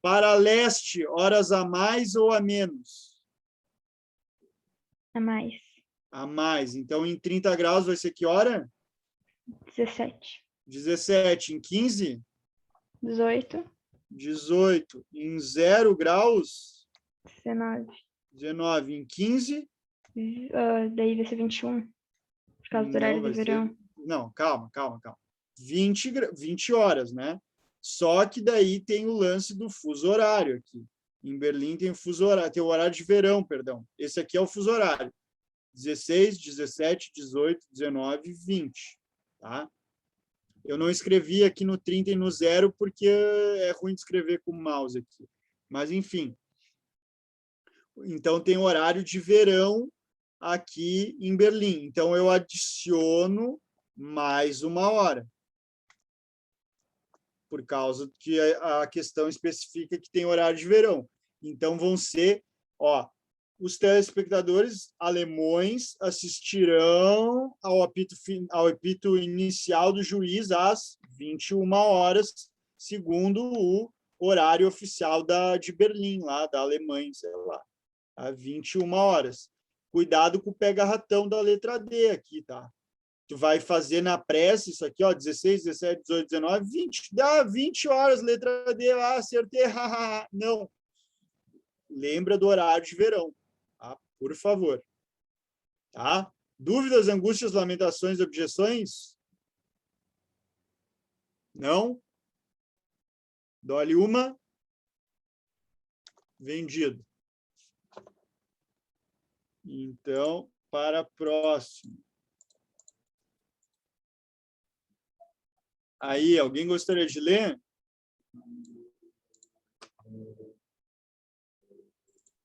Para leste, horas a mais ou a menos? A mais. A mais. Então, em 30 graus vai ser que hora? 17. 17. Em 15? 18. 18. Em 0 graus? 19. 19. Em 15? Daí vai ser 21. Por causa do horário vai de verão. Não, calma. 20 horas, né? Só que daí tem o lance do fuso horário aqui. Em Berlim tem o fuso horário, tem o horário de verão, perdão. Esse aqui é o fuso horário. 16, 17, 18, 19, 20. Tá? Eu não escrevi aqui no 30 e no 0 porque é ruim de escrever com o mouse aqui. Mas, enfim. Então, tem o horário de verão aqui em Berlim. Então, eu adiciono mais 1 hora. Por causa que a questão especifica que tem horário de verão. Então, vão ser, ó, os telespectadores alemães assistirão ao apito inicial do juiz às 21 horas, segundo o horário oficial de Berlim, lá da Alemanha, sei lá, às 21 horas. Cuidado com o pega-ratão da letra D aqui, tá? Tu vai fazer na prece isso aqui, ó, 16, 17, 18, 19, 20. Dá 20 horas, letra D, acertei. Não. Lembra do horário de verão, tá? Por favor. Tá? Dúvidas, angústias, lamentações, objeções? Não? Dole uma. Vendido. Então, para a próxima. Aí, alguém gostaria de ler?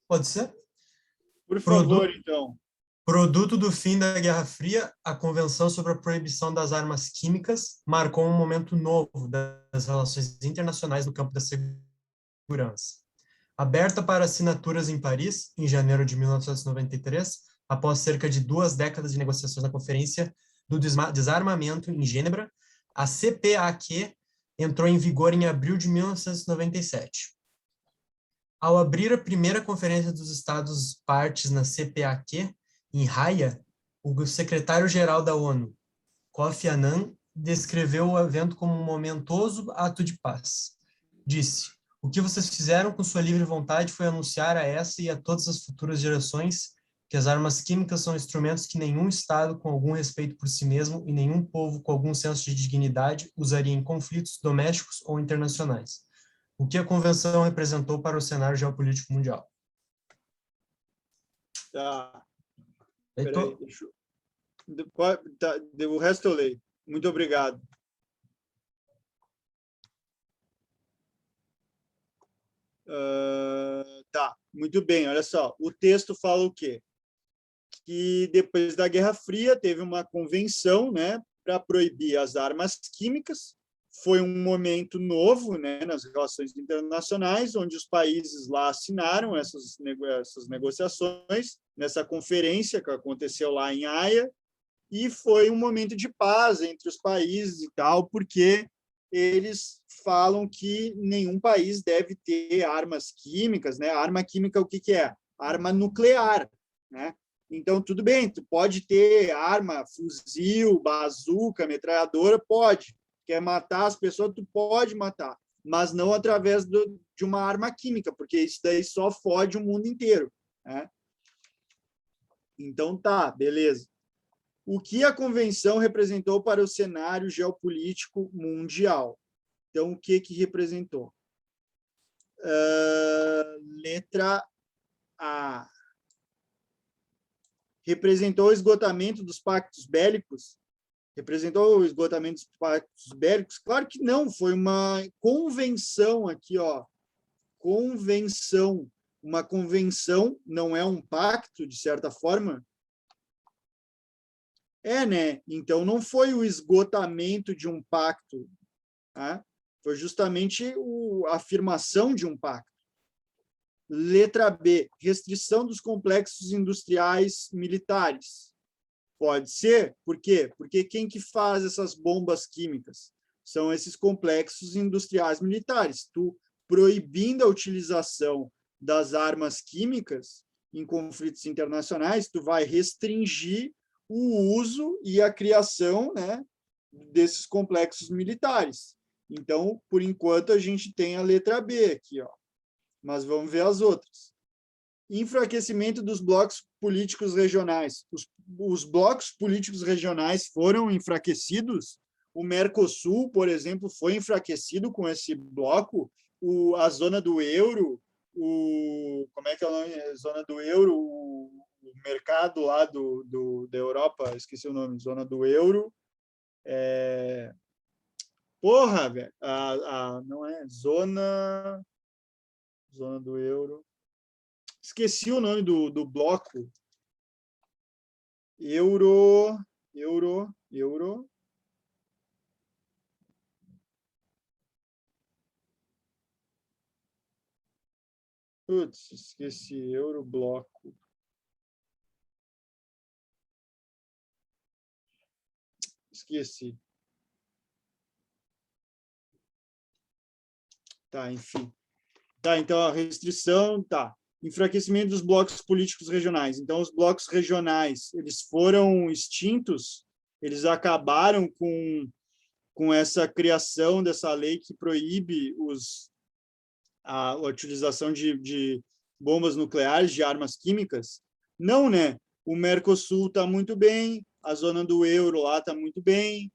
Pode ser? Por favor, então. Produto do fim da Guerra Fria, a Convenção sobre a Proibição das Armas Químicas marcou um momento novo das relações internacionais no campo da segurança. Aberta para assinaturas em Paris, em janeiro de 1993, após cerca de 2 décadas de negociações na Conferência do Desarmamento em Gênebra, a CPAQ entrou em vigor em abril de 1997. Ao abrir a primeira Conferência dos Estados Partes na CPAQ, em Haia, o secretário-geral da ONU, Kofi Annan, descreveu o evento como um momentoso ato de paz. Disse: "O que vocês fizeram com sua livre vontade foi anunciar a essa e a todas as futuras gerações que as armas químicas são instrumentos que nenhum Estado com algum respeito por si mesmo e nenhum povo com algum senso de dignidade usaria em conflitos domésticos ou internacionais. O que a Convenção representou para o cenário geopolítico mundial." Tá. Leitor? Peraí, o resto eu leio. Muito obrigado. Tá, muito bem, olha só. O texto fala o quê? Que depois da Guerra Fria teve uma convenção, né, para proibir as armas químicas. Foi um momento novo, né, nas relações internacionais, onde os países lá assinaram essas negociações, nessa conferência que aconteceu lá em Haia, e foi um momento de paz entre os países e tal, porque eles falam que nenhum país deve ter armas químicas, né? Arma química, o que que é? Arma nuclear, né? Então, tudo bem, tu pode ter arma, fuzil, bazuca, metralhadora, pode. Quer matar as pessoas, tu pode matar, mas não através de uma arma química, porque isso daí só fode o mundo inteiro, né? Então, tá, beleza. O que a convenção representou para o cenário geopolítico mundial? Então, o que representou? Letra A. Representou o esgotamento dos pactos bélicos? Representou o esgotamento dos pactos bélicos? Claro que não, foi uma convenção aqui, ó. Convenção. Uma convenção não é um pacto, de certa forma? Né? Então, não foi o esgotamento de um pacto, tá? Foi justamente a afirmação de um pacto. Letra B, restrição dos complexos industriais militares. Pode ser, por quê? Porque quem que faz essas bombas químicas? São esses complexos industriais militares. Tu proibindo a utilização das armas químicas em conflitos internacionais, tu vai restringir o uso e a criação, né, desses complexos militares. Então, por enquanto, a gente tem a letra B aqui, ó. Mas vamos ver as outras. Enfraquecimento dos blocos políticos regionais. Os blocos políticos regionais foram enfraquecidos. O Mercosul, por exemplo, foi enfraquecido com esse bloco. A zona do euro, como é que é o nome? A zona do euro, o mercado lá da Europa, esqueci o nome, zona do euro. Porra, velho, não é zona do euro. Esqueci o nome do bloco. Euro. Putz, esqueci. Eurobloco. Esqueci. Tá, enfim. Tá, então a restrição, tá. Enfraquecimento dos blocos políticos regionais. Então, os blocos regionais, eles foram extintos, eles acabaram com essa criação dessa lei que proíbe a utilização de bombas nucleares, de armas químicas. Não, né? O Mercosul está muito bem, a zona do euro lá está muito bem,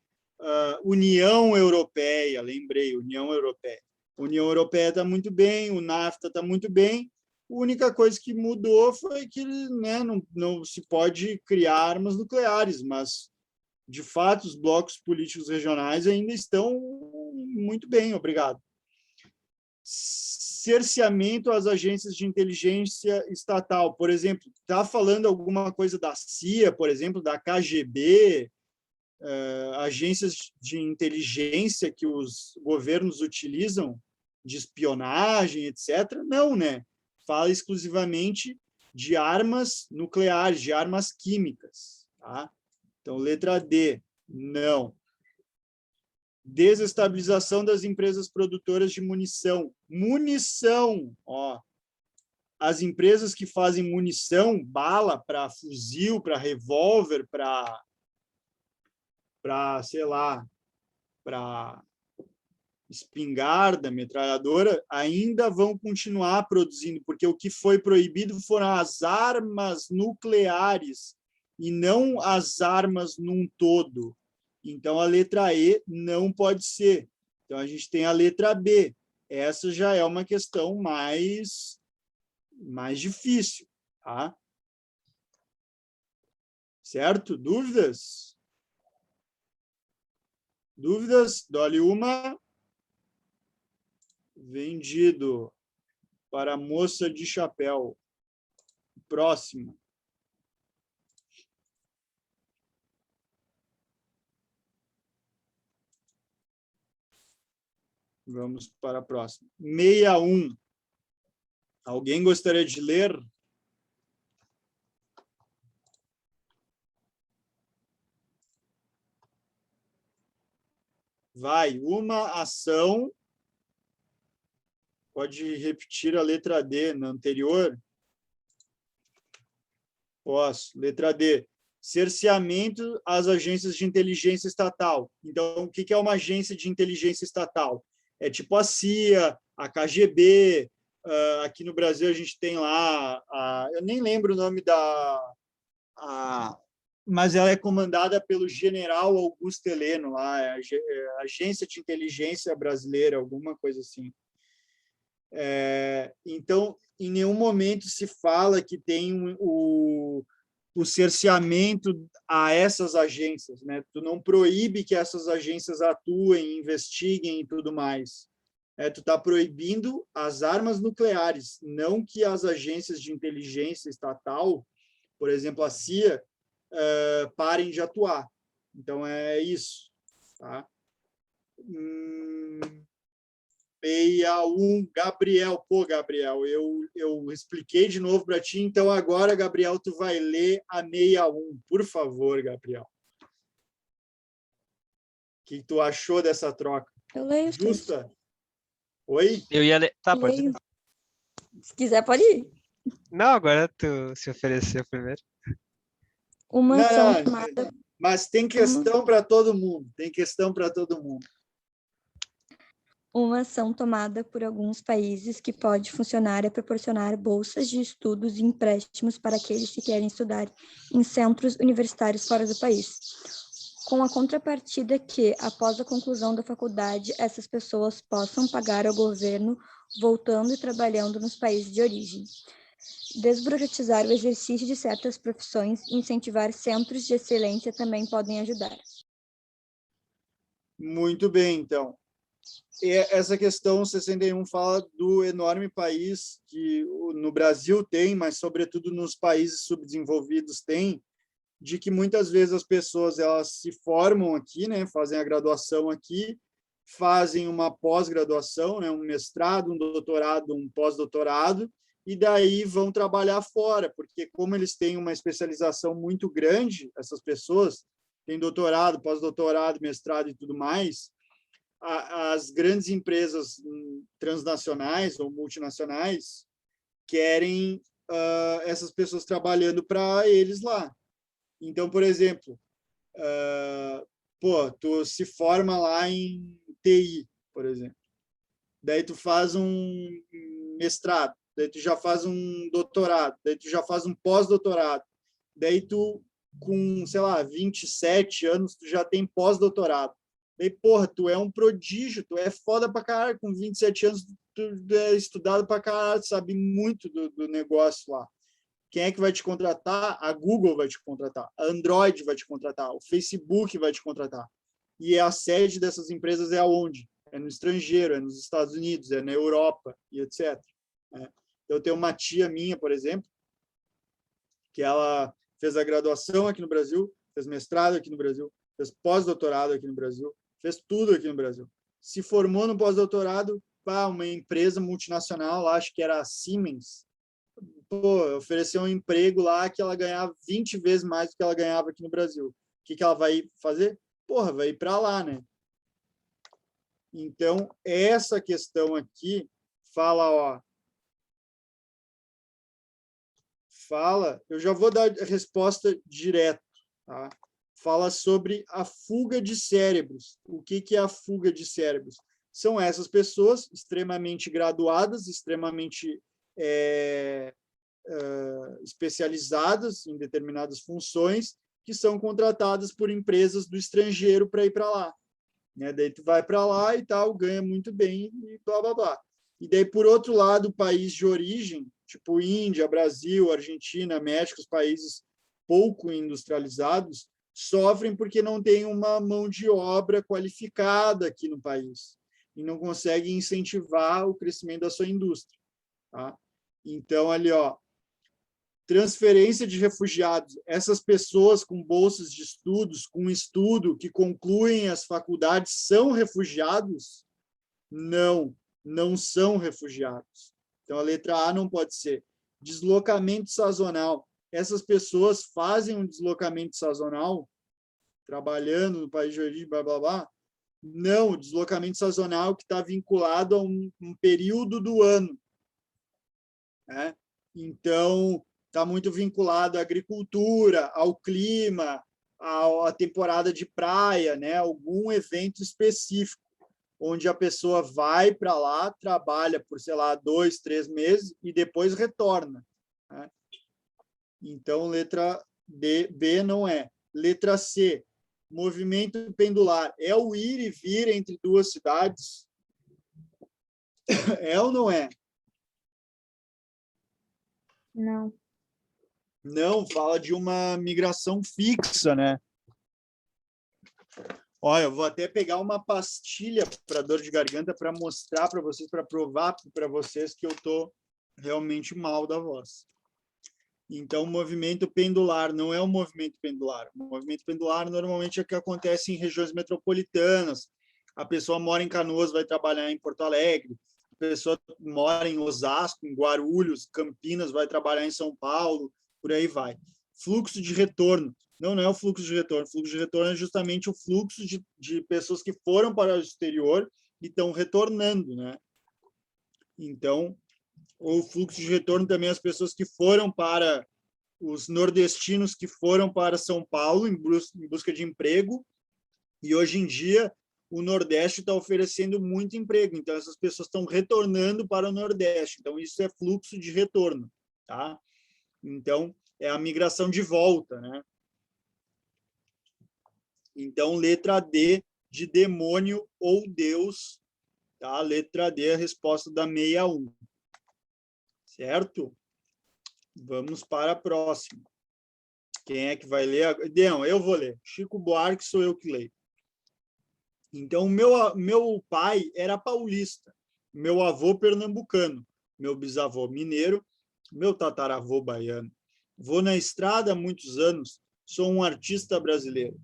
União Europeia, lembrei, União Europeia. A União Europeia está muito bem, o NAFTA está muito bem. A única coisa que mudou foi que, né, não se pode criar armas nucleares, mas, de fato, os blocos políticos regionais ainda estão muito bem, obrigado. Cerceamento às agências de inteligência estatal. Por exemplo, está falando alguma coisa da CIA, por exemplo, da KGB, agências de inteligência que os governos utilizam, de espionagem, etc. Não, né? Fala exclusivamente de armas nucleares, de armas químicas. Tá? Então, letra D, não. Desestabilização das empresas produtoras de munição. Munição, ó. As empresas que fazem munição, bala para fuzil, para revólver, para, sei lá, para espingarda, metralhadora, ainda vão continuar produzindo, porque o que foi proibido foram as armas nucleares e não as armas num todo. Então, a letra E não pode ser. Então, a gente tem a letra B. Essa já é uma questão mais difícil. Tá? Certo? Dúvidas? Dúvidas? Dole uma. Vendido para a moça de chapéu. Próximo. Vamos para a próxima. 61. Alguém gostaria de ler? Vai. Uma ação. Pode repetir a letra D na anterior? Posso. Letra D. Cerceamento às agências de inteligência estatal. Então, o que é uma agência de inteligência estatal? É tipo a CIA, a KGB. Aqui no Brasil, a gente tem lá... eu nem lembro o nome mas ela é comandada pelo general Augusto Heleno, lá, a Agência de Inteligência Brasileira, alguma coisa assim. Então, em nenhum momento se fala que tem o cerceamento a essas agências, né? Tu não proíbe que essas agências atuem, investiguem e tudo mais. Tu está proibindo as armas nucleares, não que as agências de inteligência estatal, por exemplo, a CIA, parem de atuar. Então, é isso. Tá? 61, Gabriel. Pô, Gabriel, eu expliquei de novo para ti, então agora, Gabriel, tu vai ler a 61. Por favor, Gabriel. O que tu achou dessa troca? Eu leio. Justa? Oi? Eu ia ler. Tá, pode Leio. ler. Se quiser, pode ir. Não, agora tu se ofereceu primeiro. Uma ação Não, tomada. mas tem questão para todo mundo. Tem questão para todo mundo. Uma ação tomada por alguns países que pode funcionar é proporcionar bolsas de estudos e empréstimos para aqueles que querem estudar em centros universitários fora do país, com a contrapartida que, após a conclusão da faculdade, essas pessoas possam pagar ao governo voltando e trabalhando nos países de origem. Desburocratizar o exercício de certas profissões e incentivar centros de excelência também podem ajudar. Muito bem, então. Essa questão 61 fala do enorme país que no Brasil tem, mas sobretudo nos países subdesenvolvidos tem, de que muitas vezes as pessoas elas se formam aqui, né, fazem a graduação aqui, fazem uma pós-graduação, né, um mestrado, um doutorado, um pós-doutorado, e daí vão trabalhar fora, porque como eles têm uma especialização muito grande, essas pessoas têm doutorado, pós-doutorado, mestrado e tudo mais, as grandes empresas transnacionais ou multinacionais querem essas pessoas trabalhando para eles lá. Então, por exemplo, tu se forma lá em TI, por exemplo. Daí tu faz um mestrado, daí tu já faz um doutorado, daí tu já faz um pós-doutorado. Daí tu, com, sei lá, 27 anos, tu já tem pós-doutorado. Daí, porra, tu é um prodígio, tu é foda pra caralho, com 27 anos tu é estudado pra caralho, sabe muito do negócio lá. Quem é que vai te contratar? A Google vai te contratar, a Android vai te contratar, o Facebook vai te contratar. E a sede dessas empresas é aonde? É no estrangeiro, é nos Estados Unidos, é na Europa e etc. Eu tenho uma tia minha, por exemplo, que ela fez a graduação aqui no Brasil, fez mestrado aqui no Brasil, fez pós-doutorado aqui no Brasil, fez tudo aqui no Brasil. Se formou no pós-doutorado para uma empresa multinacional, acho que era a Siemens, ofereceu um emprego lá que ela ganhava 20 vezes mais do que ela ganhava aqui no Brasil. O que ela vai fazer? Porra, vai ir para lá, né? Então, essa questão aqui fala, eu já vou dar a resposta direto, tá? Fala sobre a fuga de cérebros. O que é a fuga de cérebros? São essas pessoas extremamente graduadas, extremamente especializadas em determinadas funções, que são contratadas por empresas do estrangeiro para ir para lá. Né? Daí tu vai para lá e tal, ganha muito bem e blá, blá, blá. E daí, por outro lado, o país de origem, tipo Índia, Brasil, Argentina, México, os países pouco industrializados, sofrem porque não tem uma mão de obra qualificada aqui no país e não conseguem incentivar o crescimento da sua indústria. Tá? Então, ali, transferência de refugiados. Essas pessoas com bolsas de estudos, com estudo, que concluem as faculdades, são refugiados? Não são refugiados. Então, a letra A não pode ser. Deslocamento sazonal. Essas pessoas fazem um deslocamento sazonal, trabalhando no país de origem, blá, blá, blá. Não, o deslocamento sazonal que está vinculado a um período do ano. Né? Então, está muito vinculado à agricultura, ao clima, à temporada de praia, né? Algum evento específico, onde a pessoa vai para lá, trabalha por, sei lá, 2, 3 meses e depois retorna. Né? Então, letra B não é. Letra C, movimento pendular. É o ir e vir entre duas cidades? É ou não é? Não. Não, fala de uma migração fixa, né? Olha, eu vou até pegar uma pastilha para dor de garganta para mostrar para vocês, para provar para vocês que eu estou realmente mal da voz. Então, movimento pendular não é um movimento pendular. O movimento pendular normalmente é o que acontece em regiões metropolitanas. A pessoa mora em Canoas, vai trabalhar em Porto Alegre. A pessoa mora em Osasco, em Guarulhos, Campinas, vai trabalhar em São Paulo, por aí vai. Fluxo de retorno. Não é o fluxo de retorno. O fluxo de retorno é justamente o fluxo de pessoas que foram para o exterior e estão retornando, né? Então, o fluxo de retorno também as pessoas que foram para os nordestinos que foram para São Paulo em busca de emprego, e hoje em dia o Nordeste está oferecendo muito emprego, então essas pessoas estão retornando para o Nordeste, então isso é fluxo de retorno, tá? Então, é a migração de volta, né? Então, letra D, de demônio ou Deus, tá? Letra D é a resposta da 61. Certo? Vamos para a próxima. Quem é que vai ler? Não, eu vou ler. Chico Buarque, sou eu que leio. Então, meu pai era paulista, meu avô pernambucano, meu bisavô mineiro, meu tataravô baiano. Vou na estrada há muitos anos, sou um artista brasileiro.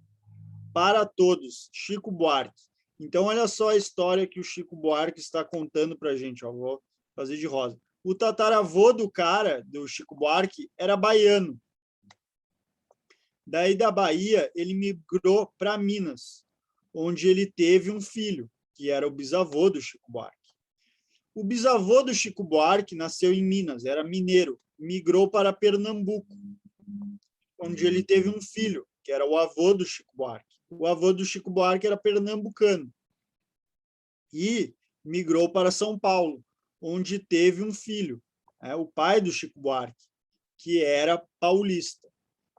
Para todos, Chico Buarque. Então, olha só a história que o Chico Buarque está contando para a gente. Ó, vou fazer de rosa. O tataravô do cara, do Chico Buarque, era baiano. Daí da Bahia, ele migrou para Minas, onde ele teve um filho, que era o bisavô do Chico Buarque. O bisavô do Chico Buarque nasceu em Minas, era mineiro, migrou para Pernambuco, onde ele teve um filho, que era o avô do Chico Buarque. O avô do Chico Buarque era pernambucano e migrou para São Paulo, onde teve um filho, o pai do Chico Buarque, que era paulista.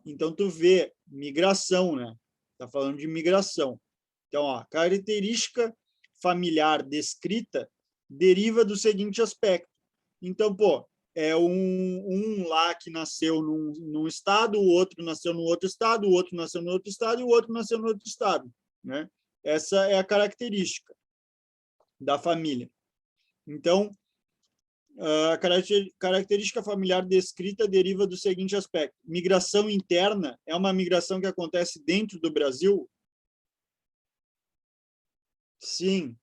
Então, tu vê migração, né? Está falando de migração. Então, ó, característica familiar descrita deriva do seguinte aspecto. Então, pô, é um lá que nasceu num estado, o outro nasceu no outro estado, o outro nasceu no outro estado e o outro nasceu no outro estado, né? Essa é a característica da família. Então, a característica familiar descrita deriva do seguinte aspecto. Migração interna é uma migração que acontece dentro do Brasil? Sim.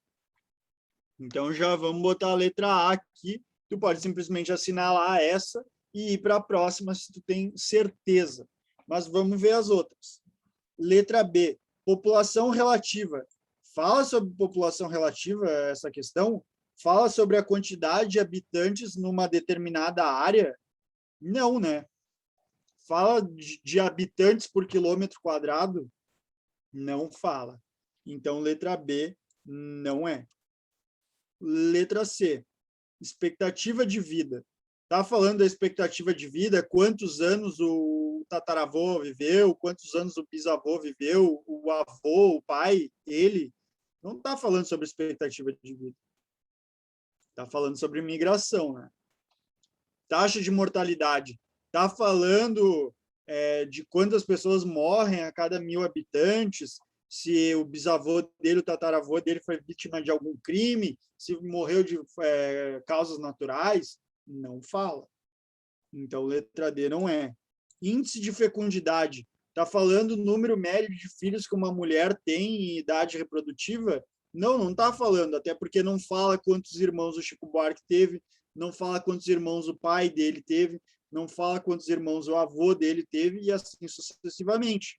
Então, já vamos botar a letra A aqui. Tu pode simplesmente assinalar essa e ir para a próxima se tu tem certeza. Mas vamos ver as outras. Letra B, população relativa. Fala sobre população relativa, essa questão? Fala sobre a quantidade de habitantes numa determinada área? Não, né? Fala de habitantes por quilômetro quadrado? Não fala. Então, letra B não é. Letra C, expectativa de vida. Está falando da expectativa de vida, quantos anos o tataravô viveu, quantos anos o bisavô viveu, o avô, o pai, ele. Não está falando sobre expectativa de vida. Está falando sobre migração, né? Taxa de mortalidade. Está falando de quantas pessoas morrem a cada 1.000 habitantes, se o bisavô dele, o tataravô dele foi vítima de algum crime, se morreu de causas naturais. Não fala. Então, letra D não é. Índice de fecundidade. Está falando o número médio de filhos que uma mulher tem em idade reprodutiva? Não está falando, até porque não fala quantos irmãos o Chico Buarque teve, não fala quantos irmãos o pai dele teve, não fala quantos irmãos o avô dele teve, e assim sucessivamente.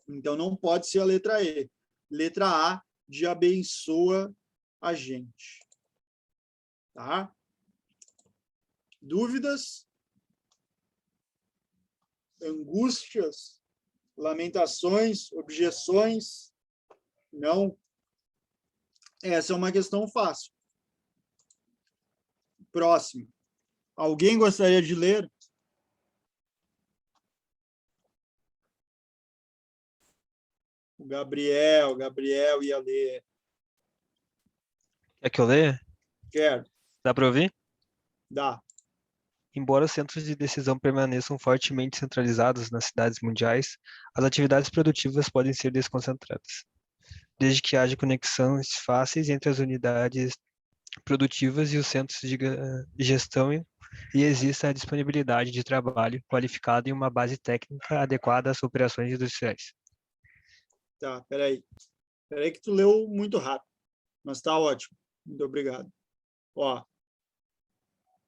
Então, não pode ser a letra E. Letra A, de abençoa a gente. Tá? Dúvidas? Angústias? Lamentações? Objeções? Não? Essa é uma questão fácil. Próximo. Alguém gostaria de ler? O Gabriel ia ler. Quer que eu leia? Quero. Dá para ouvir? Dá. Embora os centros de decisão permaneçam fortemente centralizados nas cidades mundiais, as atividades produtivas podem ser desconcentradas, desde que haja conexões fáceis entre as unidades produtivas e os centros de gestão e exista a disponibilidade de trabalho qualificado e uma base técnica adequada às operações industriais. Tá, peraí. Peraí que tu leu muito rápido, mas tá ótimo. Muito obrigado. Ó,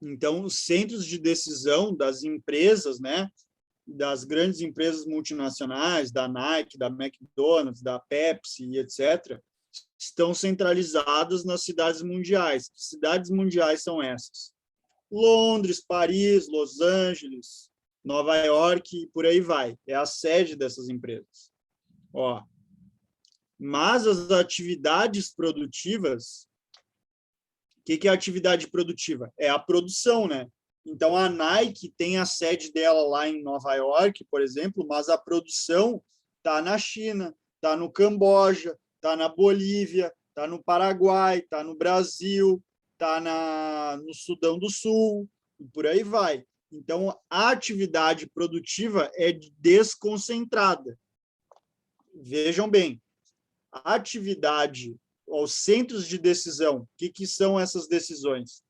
então, os centros de decisão das empresas, né, das grandes empresas multinacionais, da Nike, da McDonald's, da Pepsi, etc., estão centralizadas nas cidades mundiais. Que cidades mundiais são essas? Londres, Paris, Los Angeles, Nova York e por aí vai. É a sede dessas empresas. Ó, mas as atividades produtivas, o que é a atividade produtiva? É a produção, né? Então, a Nike tem a sede dela lá em Nova York, por exemplo, mas a produção está na China, está no Camboja, está na Bolívia, está no Paraguai, está no Brasil, está no Sudão do Sul, e por aí vai. Então, a atividade produtiva é desconcentrada. Vejam bem, a atividade, os centros de decisão, o que são essas decisões?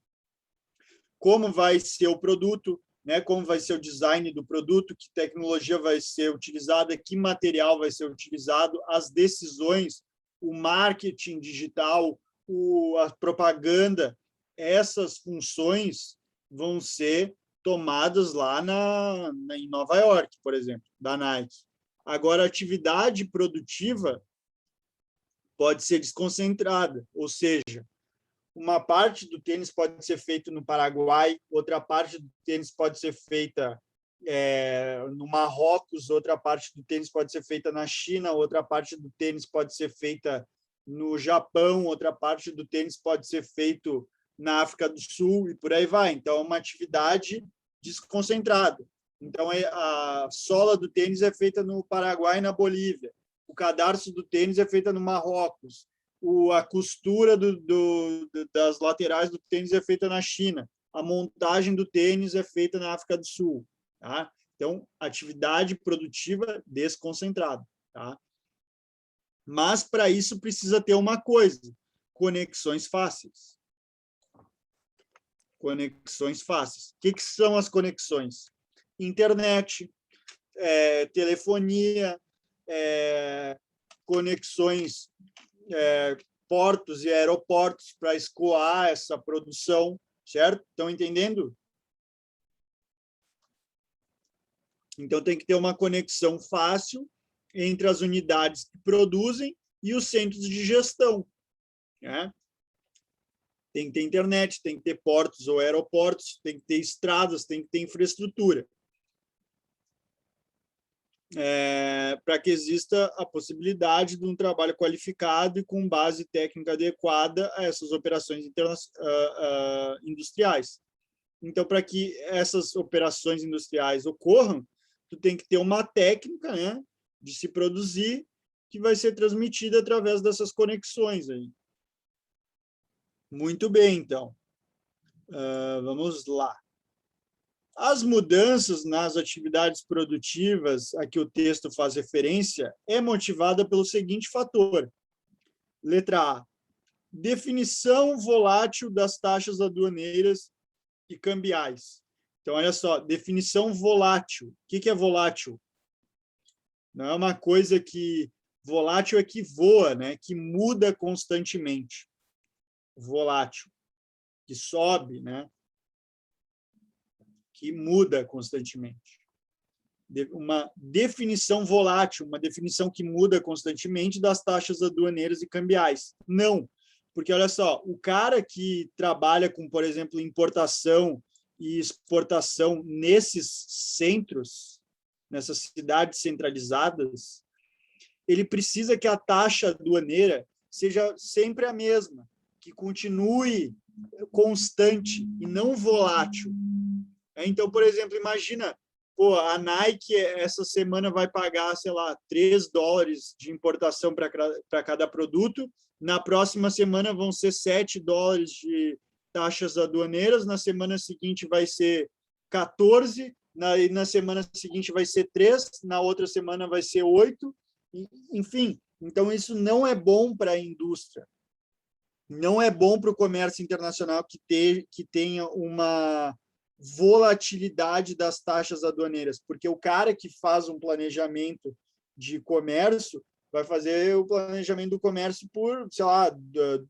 Como vai ser o produto, né? Como vai ser o design do produto, que tecnologia vai ser utilizada, que material vai ser utilizado, as decisões, o marketing digital, a propaganda, essas funções vão ser tomadas lá em Nova York, por exemplo, da Nike. Agora, a atividade produtiva pode ser desconcentrada, ou seja, uma parte do tênis pode ser feita no Paraguai, outra parte do tênis pode ser feita no Marrocos, outra parte do tênis pode ser feita na China, outra parte do tênis pode ser feita no Japão, outra parte do tênis pode ser feito na África do Sul e por aí vai. Então, é uma atividade desconcentrada. Então, a sola do tênis é feita no Paraguai e na Bolívia. O cadarço do tênis é feita no Marrocos. A costura das laterais do tênis é feita na China. A montagem do tênis é feita na África do Sul. Tá? Então, atividade produtiva desconcentrada. Tá? Mas, para isso, precisa ter uma coisa: conexões fáceis. Conexões fáceis. O que são as conexões? Internet, telefonia, conexões, portos e aeroportos para escoar essa produção, certo? Estão entendendo? Então, tem que ter uma conexão fácil entre as unidades que produzem e os centros de gestão, né? Tem que ter internet, tem que ter portos ou aeroportos, tem que ter estradas, tem que ter infraestrutura. Para que exista a possibilidade de um trabalho qualificado e com base técnica adequada a essas operações industriais. Então, para que essas operações industriais ocorram, tu tem que ter uma técnica, né, de se produzir, que vai ser transmitida através dessas conexões aí. Muito bem, então. Vamos lá. As mudanças nas atividades produtivas a que o texto faz referência é motivada pelo seguinte fator. Letra A. Definição volátil das taxas aduaneiras e cambiais. Então, olha só, definição volátil. O que é volátil? Não é uma coisa que... Volátil é que voa, né? Que muda constantemente. Volátil. Que sobe, né? Que muda constantemente. Uma definição volátil, uma definição que muda constantemente das taxas aduaneiras e cambiais. Não, porque, olha só, o cara que trabalha com, por exemplo, importação e exportação nesses centros, nessas cidades centralizadas, ele precisa que a taxa aduaneira seja sempre a mesma, que continue constante e não volátil. Então, por exemplo, imagina pô, a Nike essa semana vai pagar, sei lá, $3 de importação para cada produto, na próxima semana vão ser $7 de taxas aduaneiras, na semana seguinte vai ser 14, na semana seguinte vai ser 3, na outra semana vai ser 8, enfim. Então, isso não é bom para a indústria, não é bom para o comércio internacional que tenha uma volatilidade das taxas aduaneiras, porque o cara que faz um planejamento de comércio vai fazer o planejamento do comércio por, sei lá,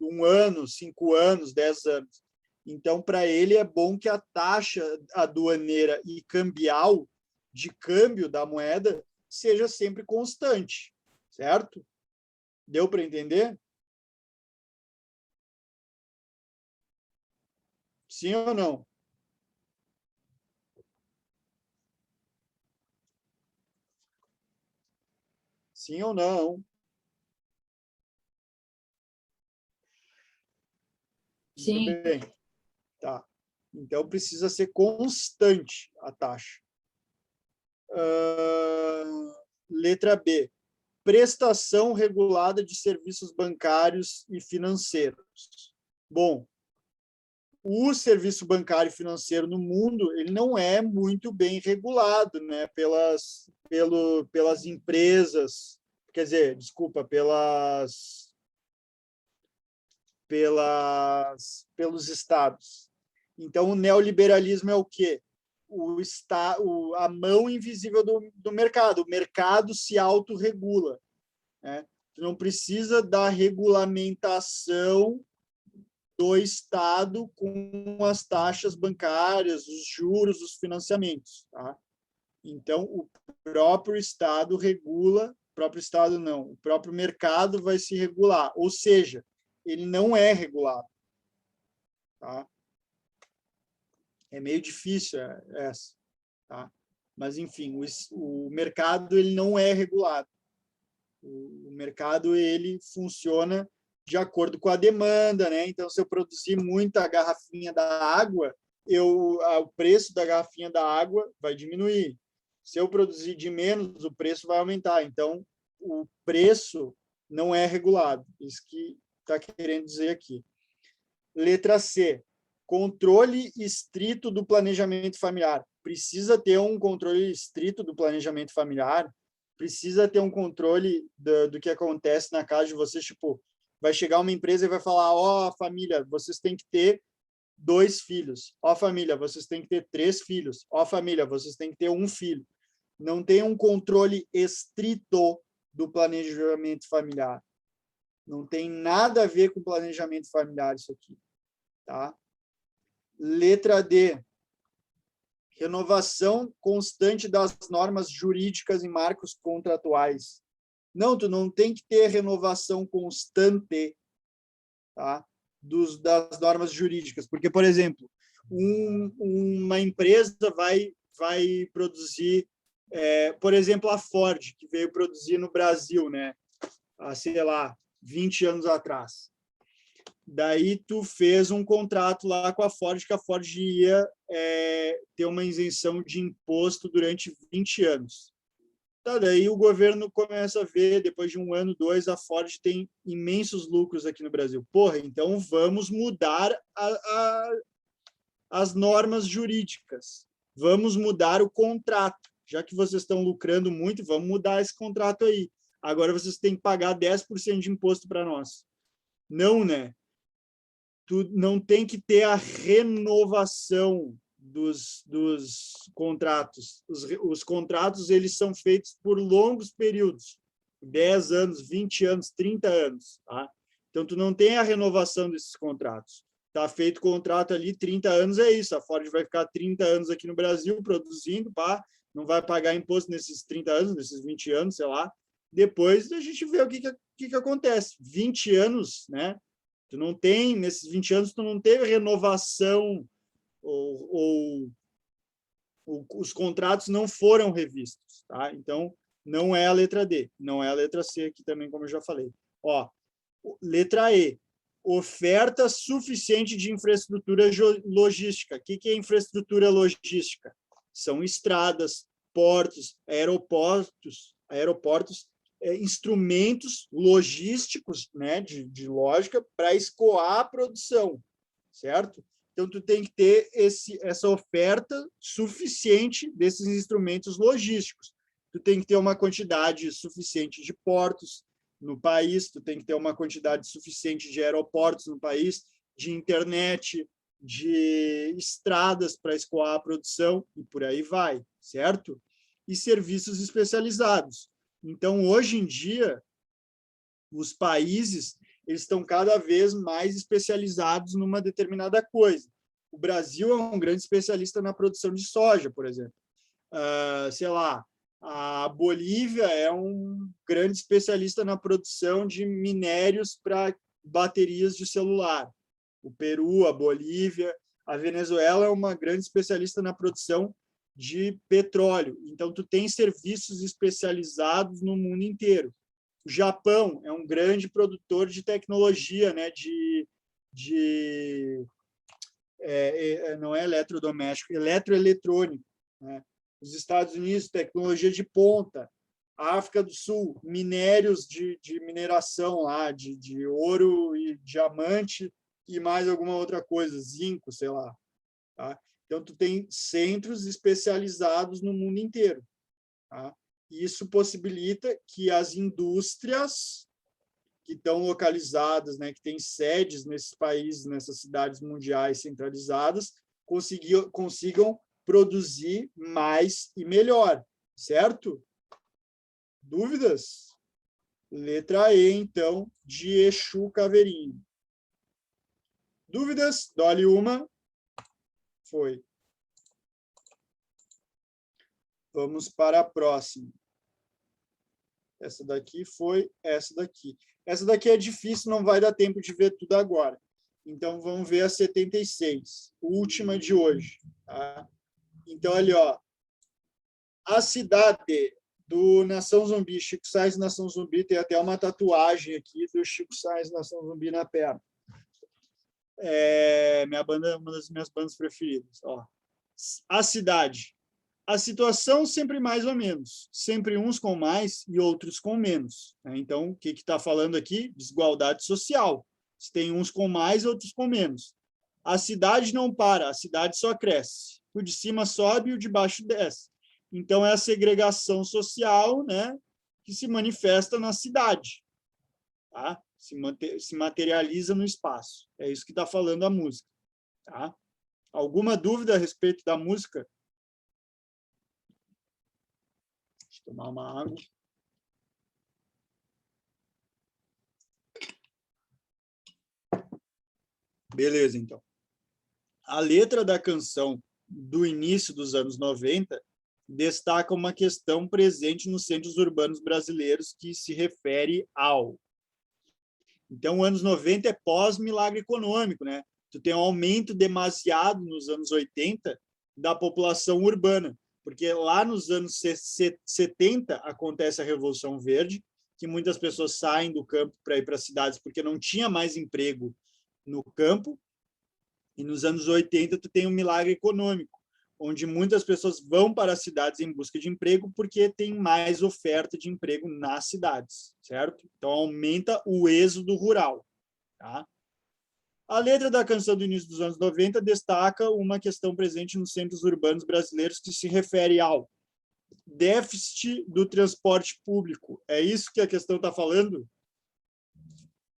1 ano, 5 anos, 10 anos. Então, para ele é bom que a taxa aduaneira e cambial de câmbio da moeda seja sempre constante, certo? Deu para entender? Sim ou não? Sim ou não? Sim. Muito bem. Tá. Então, precisa ser constante a taxa. Letra B. Prestação regulada de serviços bancários e financeiros. Bom, o serviço bancário e financeiro no mundo ele não é muito bem regulado, né, pelas empresas, quer dizer, desculpa, pelos estados. Então, o neoliberalismo é o quê? A mão invisível do mercado. O mercado se autorregula, né? Tu não precisa da regulamentação do Estado com as taxas bancárias, os juros, os financiamentos. Tá? Então, o próprio Estado regula, o próprio mercado vai se regular, ou seja, ele não é regulado. Tá? É meio difícil essa. Tá? Mas, enfim, o mercado ele não é regulado. O mercado ele funciona de acordo com a demanda, né? Então, se eu produzir muita garrafinha da água, o preço da garrafinha da água vai diminuir. Se eu produzir de menos, o preço vai aumentar. Então, o preço não é regulado. Isso que está querendo dizer aqui. Letra C. Controle estrito do planejamento familiar. Precisa ter um controle estrito do planejamento familiar? Precisa ter um controle do que acontece na casa de vocês? Tipo, vai chegar uma empresa e vai falar, ó, família, vocês têm que ter 2 filhos. Ó, família, vocês têm que ter 3 filhos. Ó, família, vocês têm que ter 1 filho. Não tem um controle estrito do planejamento familiar. Não tem nada a ver com planejamento familiar isso aqui. Tá? Letra D. Renovação constante das normas jurídicas e marcos contratuais. Não, tu não tem que ter renovação constante, tá? Das normas jurídicas. Porque, por exemplo, uma empresa vai produzir, por exemplo, a Ford, que veio produzir no Brasil, né? Há, sei lá, 20 anos atrás. Daí tu fez um contrato lá com a Ford, que a Ford ia ter uma isenção de imposto durante 20 anos. Tá, daí o governo começa a ver, depois de 1 ano, 2, a Ford tem imensos lucros aqui no Brasil. Porra, então vamos mudar as normas jurídicas. Vamos mudar o contrato. Já que vocês estão lucrando muito, vamos mudar esse contrato aí. Agora vocês têm que pagar 10% de imposto para nós. Não, né? Tu não tem que ter a renovação dos contratos. Os contratos eles são feitos por longos períodos, 10 anos, 20 anos, 30 anos. Tá? Então, tu não tem a renovação desses contratos. Está feito contrato ali, 30 anos é isso. A Ford vai ficar 30 anos aqui no Brasil produzindo, pá, não vai pagar imposto nesses 30 anos, nesses 20 anos, sei lá. Depois a gente vê o que acontece. 20 anos, né? Tu não tem, nesses 20 anos, tu não teve renovação ou os contratos não foram revistos, tá? Então, não é a letra D, não é a letra C aqui também, como eu já falei. Ó, letra E, oferta suficiente de infraestrutura logística. O que é infraestrutura logística? São estradas, aeroportos, instrumentos logísticos, né, de lógica para escoar a produção, certo? Então, tu tem que ter essa oferta suficiente desses instrumentos logísticos. Tu tem que ter uma quantidade suficiente de portos no país, tu tem que ter uma quantidade suficiente de aeroportos no país, de internet, de estradas para escoar a produção, e por aí vai, certo? E serviços especializados. Então, hoje em dia, os países eles estão cada vez mais especializados numa determinada coisa. O Brasil é um grande especialista na produção de soja, por exemplo. Sei lá, a Bolívia é um grande especialista na produção de minérios para baterias de celular. O Peru, a Bolívia, a Venezuela é uma grande especialista na produção de petróleo. Então, tu tem serviços especializados no mundo inteiro. O Japão é um grande produtor de tecnologia, né, não é eletrodoméstico, eletroeletrônico, né? Os Estados Unidos, tecnologia de ponta. A África do Sul, minérios de mineração lá, de ouro e diamante e mais alguma outra coisa, zinco, sei lá. Tá? Então, tu tem centros especializados no mundo inteiro. Tá? Isso possibilita que as indústrias que estão localizadas, né, que têm sedes nesses países, nessas cidades mundiais centralizadas, consigam produzir mais e melhor, certo? Dúvidas? Letra E, então, de Exu Caveirinho. Dúvidas? Dole uma. Foi. Vamos para a próxima. Essa daqui foi essa daqui. Essa daqui é difícil, não vai dar tempo de ver tudo agora. Então, vamos ver a 76, última de hoje. Tá? Então, ali, ó. A cidade do Nação Zumbi, Chico Sainz Nação Zumbi, tem até uma tatuagem aqui do Chico Sainz Nação Zumbi na perna. Minha banda é uma das minhas bandas preferidas. Ó. A cidade. A situação sempre mais ou menos. Sempre uns com mais e outros com menos. Então, o que está falando aqui? Desigualdade social. Tem uns com mais e outros com menos. A cidade não para, a cidade só cresce. O de cima sobe e o de baixo desce. Então, é a segregação social, né, que se manifesta na cidade. Tá? Se materializa no espaço. É isso que está falando a música. Tá? Alguma dúvida a respeito da música? Deixa eu tomar uma água. Beleza, então. A letra da canção do início dos anos 90 destaca uma questão presente nos centros urbanos brasileiros que se refere ao... Então, anos 90 é pós-milagre econômico, né? Tu tem um aumento demasiado nos anos 80 da população urbana, porque lá nos anos 70 acontece a Revolução Verde, que muitas pessoas saem do campo para ir para as cidades porque não tinha mais emprego no campo, e nos anos 80 tu tem um milagre econômico, onde muitas pessoas vão para as cidades em busca de emprego porque tem mais oferta de emprego nas cidades, certo? Então, aumenta o êxodo rural. Tá? A letra da canção do início dos anos 90 destaca uma questão presente nos centros urbanos brasileiros que se refere ao déficit do transporte público. É isso que a questão está falando?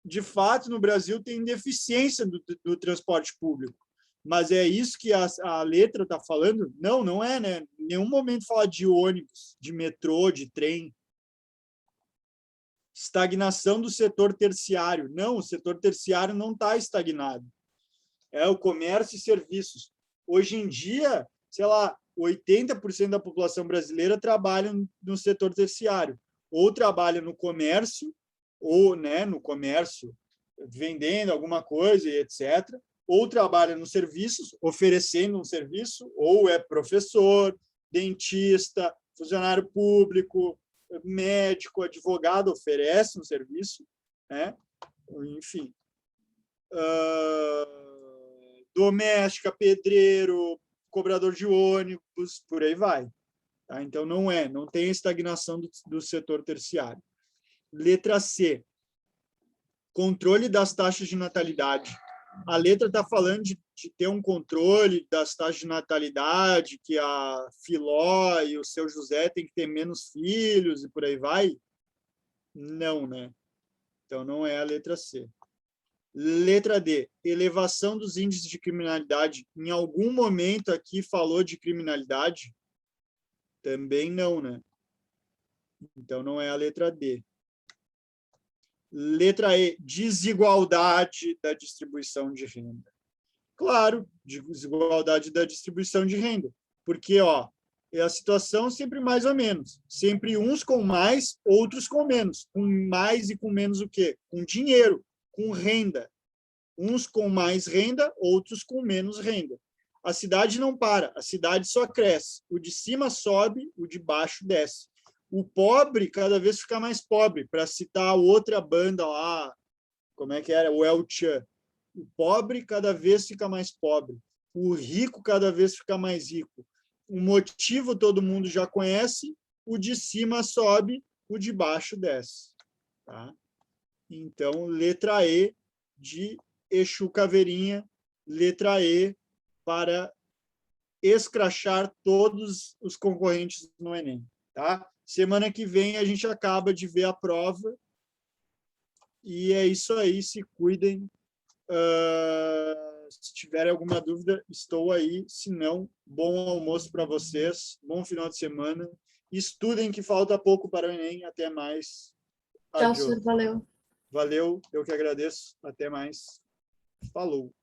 De fato, no Brasil tem deficiência do transporte público. Mas é isso que a letra está falando? Não, não é, né? Em nenhum momento fala de ônibus, de metrô, de trem. Estagnação do setor terciário. Não, o setor terciário não está estagnado. É o comércio e serviços. Hoje em dia, sei lá, 80% da população brasileira trabalha no setor terciário. Ou trabalha no comércio, ou, né, no comércio, vendendo alguma coisa, etc., ou trabalha nos serviços, oferecendo um serviço, ou é professor, dentista, funcionário público, médico, advogado, oferece um serviço, né? Enfim. Doméstica, pedreiro, cobrador de ônibus, por aí vai. Tá? Então, não tem estagnação do setor terciário. Letra C, controle das taxas de natalidade. A letra está falando de ter um controle das taxas de natalidade, que a Filó e o seu José têm que ter menos filhos e por aí vai? Não, né? Então, não é a letra C. Letra D, elevação dos índices de criminalidade. Em algum momento aqui falou de criminalidade? Também não, né? Então, não é a letra D. Letra E, desigualdade da distribuição de renda. Claro, desigualdade da distribuição de renda, porque é a situação sempre mais ou menos, sempre uns com mais, outros com menos, com mais e com menos o quê? Com dinheiro, com renda. Uns com mais renda, outros com menos renda. A cidade não para, a cidade só cresce. O de cima sobe, o de baixo desce. O pobre cada vez fica mais pobre, para citar outra banda lá, como é que era? O El Chan. O pobre cada vez fica mais pobre. O rico cada vez fica mais rico. O motivo todo mundo já conhece, o de cima sobe, o de baixo desce. Tá? Então, letra E de Exu Caveirinha, letra E para escrachar todos os concorrentes no Enem. Tá? Semana que vem a gente acaba de ver a prova. E é isso aí, se cuidem. Se tiverem alguma dúvida, estou aí. Se não, bom almoço para vocês, bom final de semana. Estudem que falta pouco para o Enem. Até mais. Tchau, Adiós. senhor. Valeu. Valeu, eu que agradeço. Até mais. Falou.